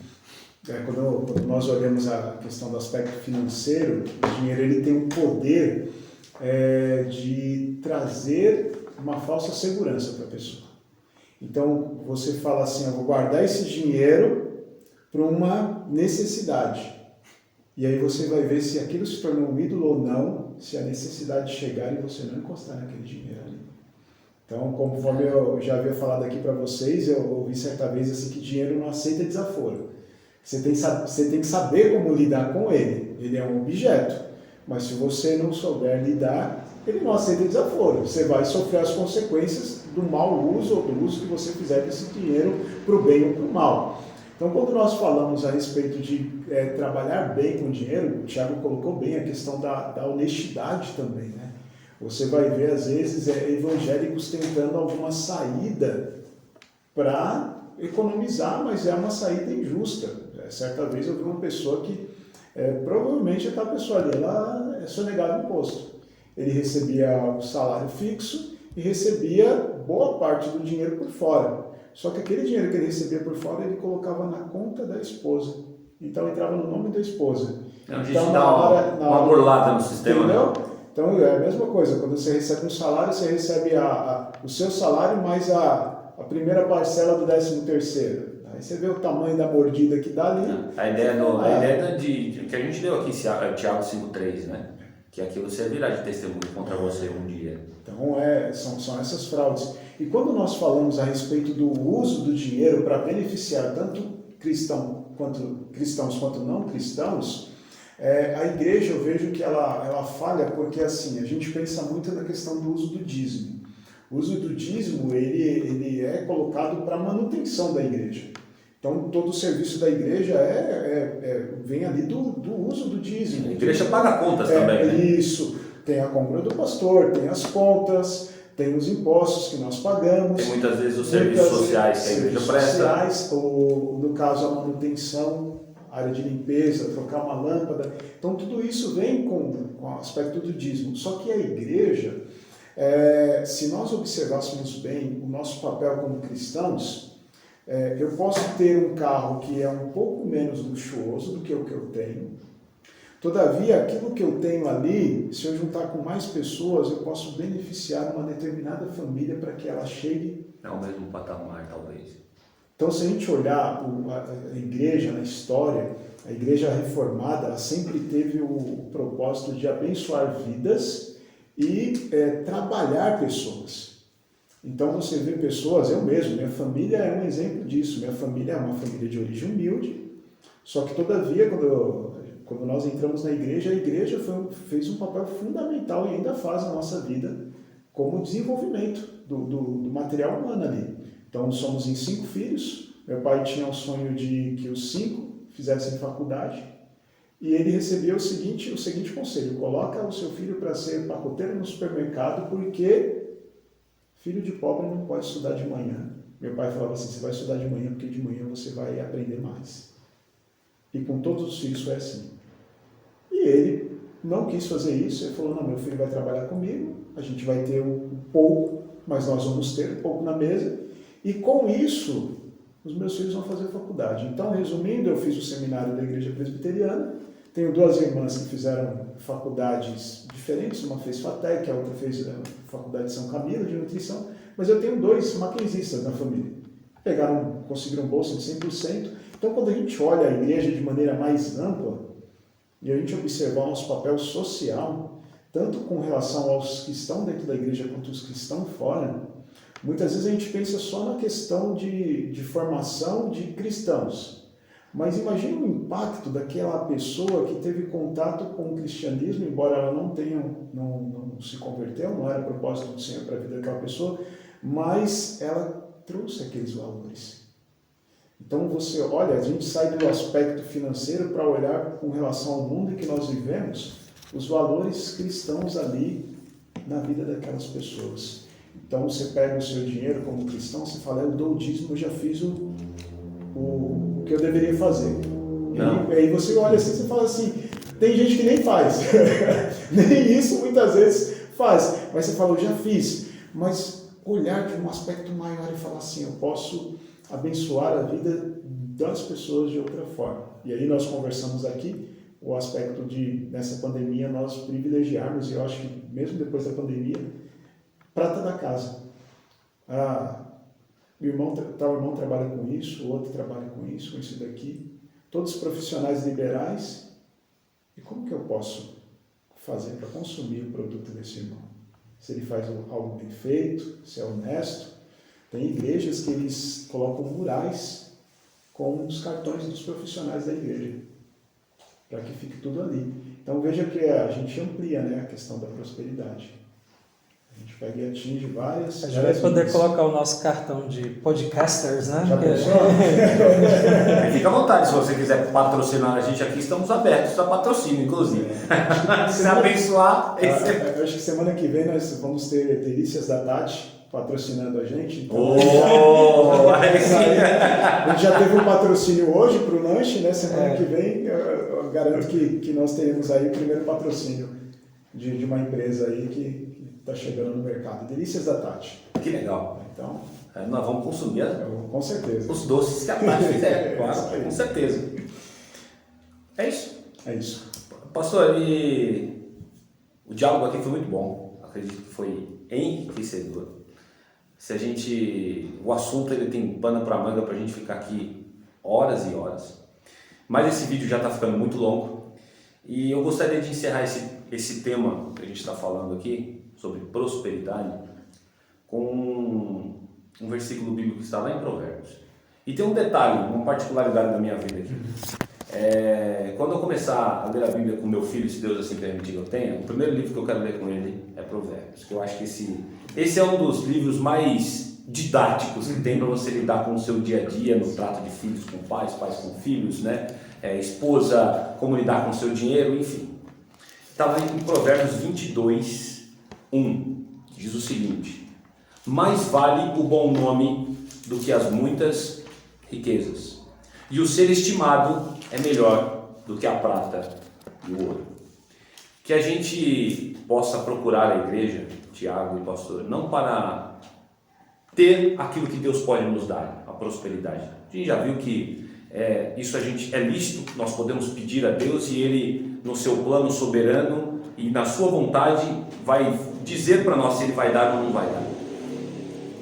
Quando nós olhamos a questão do aspecto financeiro, o dinheiro ele tem um poder de trazer uma falsa segurança para a pessoa. Então, você fala assim, eu vou guardar esse dinheiro para uma necessidade. E aí você vai ver se aquilo se tornou um ídolo ou não, se a necessidade chegar e você não encostar naquele dinheiro ali. Então, conforme eu já havia falado aqui para vocês, eu ouvi certa vez assim, que dinheiro não aceita desaforo. Você tem que saber como lidar com ele. Ele é um objeto, mas se você não souber lidar, ele não aceita desaforo. Você vai sofrer as consequências do mau uso ou do uso que você fizer desse dinheiro para o bem ou para o mal. Então, quando nós falamos a respeito de trabalhar bem com o dinheiro, o Thiago colocou bem a questão da honestidade também, né? Você vai ver, às vezes, evangélicos tentando alguma saída para economizar, mas é uma saída injusta. Certa vez eu vi uma pessoa que, provavelmente aquela pessoa ali, ela sonegava imposto. Ele recebia o salário fixo e recebia boa parte do dinheiro por fora. Só que aquele dinheiro que ele recebia por fora, ele colocava na conta da esposa. Então entrava no nome da esposa. A gente dá uma burlada no sistema. Entendeu? Então é a mesma coisa, quando você recebe um salário, você recebe o seu salário mais a primeira parcela do 13º. Aí você vê o tamanho da mordida que dá ali. A ideia que a gente deu aqui, Tiago 5,3, né? Que aquilo servirá de testemunho contra você um dia. Então são essas fraudes. E quando nós falamos a respeito do uso do dinheiro para beneficiar tanto cristãos quanto não cristãos, a igreja, eu vejo que ela falha porque assim, a gente pensa muito na questão do uso do dízimo. O uso do dízimo ele é colocado para manutenção da igreja. Então, todo o serviço da igreja vem ali do uso do dízimo. A igreja paga contas também, né? Isso. Tem a compra do pastor, tem as contas, tem os impostos que nós pagamos. Tem muitas vezes os serviços sociais que a igreja presta. No caso, a manutenção, área de limpeza, trocar uma lâmpada. Então, tudo isso vem com o aspecto do dízimo. Só que a igreja, se nós observássemos bem o nosso papel como cristãos, eu posso ter um carro que é um pouco menos luxuoso do que o que eu tenho. Todavia, aquilo que eu tenho ali, se eu juntar com mais pessoas, eu posso beneficiar uma determinada família para que ela chegue ao mesmo patamar, talvez. Então, se a gente olhar a igreja na história, a igreja reformada, ela sempre teve o propósito de abençoar vidas e trabalhar pessoas. Então, você vê pessoas, eu mesmo, minha família é um exemplo disso. Minha família é uma família de origem humilde, só que, todavia, quando nós entramos na igreja, a igreja fez um papel fundamental e ainda faz na nossa vida como desenvolvimento do material humano ali. Então, somos em 5 filhos. Meu pai tinha o sonho de que os 5 fizessem faculdade e ele recebeu o seguinte conselho: coloca o seu filho para ser pacoteiro no supermercado, porque filho de pobre não pode estudar de manhã. Meu pai falava assim: você vai estudar de manhã porque de manhã você vai aprender mais. E com todos os filhos foi assim. E ele não quis fazer isso. Ele falou: não, meu filho vai trabalhar comigo, a gente vai ter um pouco, mas nós vamos ter um pouco na mesa. E com isso, os meus filhos vão fazer faculdade. Então, resumindo, eu fiz o seminário da Igreja Presbiteriana. Tenho 2 irmãs que fizeram faculdades diferentes. Uma fez FATEC, a outra fez a Faculdade de São Camilo, de Nutrição. Mas eu tenho 2 maquinzistas na família. Conseguiram bolsa de 100%. Então, quando a gente olha a igreja de maneira mais ampla, e a gente observar o nosso papel social, tanto com relação aos que estão dentro da igreja quanto os que estão fora, muitas vezes a gente pensa só na questão de formação de cristãos. Mas imagine o impacto daquela pessoa que teve contato com o cristianismo, embora ela não se converteu, não era propósito do Senhor para a vida daquela pessoa, mas ela trouxe aqueles valores. Então você olha, a gente sai do aspecto financeiro para olhar com relação ao mundo em que nós vivemos, os valores cristãos ali na vida daquelas pessoas. Então você pega o seu dinheiro como cristão, você fala: eu dou o dízimo, eu já fiz o que eu deveria fazer. E aí você olha assim e fala assim: tem gente que nem faz. Nem isso muitas vezes faz. Mas você fala: eu já fiz. Mas olhar de um aspecto maior e falar assim: eu posso abençoar a vida das pessoas de outra forma. E aí nós conversamos aqui o aspecto de, nessa pandemia, nós privilegiarmos, e eu acho que mesmo depois da pandemia, prata da casa. O irmão trabalha com isso, o outro trabalha com isso daqui, todos profissionais liberais. E como que eu posso fazer para consumir o produto desse irmão? Se ele faz algo bem feito, se é honesto. Tem igrejas que eles colocam murais com os cartões dos profissionais da igreja, para que fique tudo ali. Então veja que a gente amplia, né, a questão da prosperidade. A gente pega e atinge várias... A gente vai poder colocar o nosso cartão de podcasters, né? Já pensou? Fica à vontade, se você quiser patrocinar a gente aqui, estamos abertos a patrocínio, inclusive. Se abençoar... Eu acho que semana que vem nós vamos ter Delícias da Tati patrocinando a gente. Então, a gente já teve um patrocínio hoje para o lanche, né? Semana que vem eu garanto que nós teremos aí o primeiro patrocínio de uma empresa aí que está chegando no mercado. Delícias da Tati. Que legal. Então, nós vamos consumir com certeza os doces que a Tati fizer, claro, com certeza. É isso. É isso. Pastor, e o diálogo aqui foi muito bom. Acredito que foi enriquecedor. O assunto ele tem pano para manga para a gente ficar aqui horas e horas. Mas esse vídeo já está ficando muito longo e eu gostaria de encerrar esse tema que a gente está falando aqui sobre prosperidade com um versículo bíblico que está lá em Provérbios. E tem um detalhe, uma particularidade da minha vida aqui. Quando eu começar a ler a Bíblia com meu filho, se Deus assim permitir que eu tenha, o primeiro livro que eu quero ler com ele é Provérbios, que eu acho que esse é um dos livros mais didáticos que tem para você lidar com o seu dia a dia, no trato de filhos com pais, pais com filhos, né? Esposa, como lidar com o seu dinheiro, enfim. Está lá em Provérbios 22, 1, diz o seguinte: mais vale o bom nome do que as muitas riquezas, e o ser estimado é melhor do que a prata e o ouro. Que a gente possa procurar a igreja, Tiago e pastor, não para ter aquilo que Deus pode nos dar, a prosperidade. A gente já viu que isso é lícito, nós podemos pedir a Deus e Ele, no seu plano soberano e na sua vontade, vai dizer para nós se Ele vai dar ou não vai dar.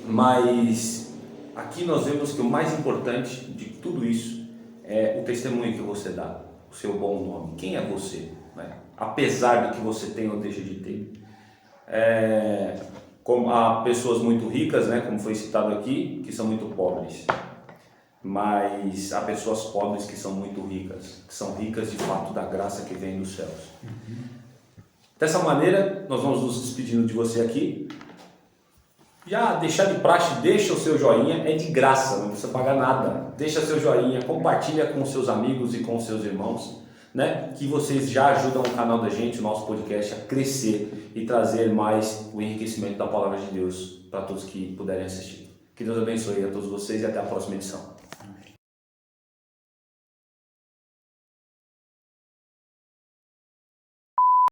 Mas aqui nós vemos que o mais importante de tudo isso é o testemunho que você dá, o seu bom nome. Quem é você, né? Apesar do que você tem ou deixa de ter. Como há pessoas muito ricas, né, como foi citado aqui, que são muito pobres. Mas há pessoas pobres que são muito ricas, que são ricas de fato da graça que vem dos céus. Dessa maneira, nós vamos nos despedindo de você aqui. Já deixar de praxe, deixa o seu joinha, é de graça, não precisa pagar nada. Deixa seu joinha, compartilha com seus amigos e com seus irmãos, né? Que vocês já ajudam o canal da gente, o nosso podcast, a crescer e trazer mais o enriquecimento da palavra de Deus para todos que puderem assistir. Que Deus abençoe a todos vocês e até a próxima edição.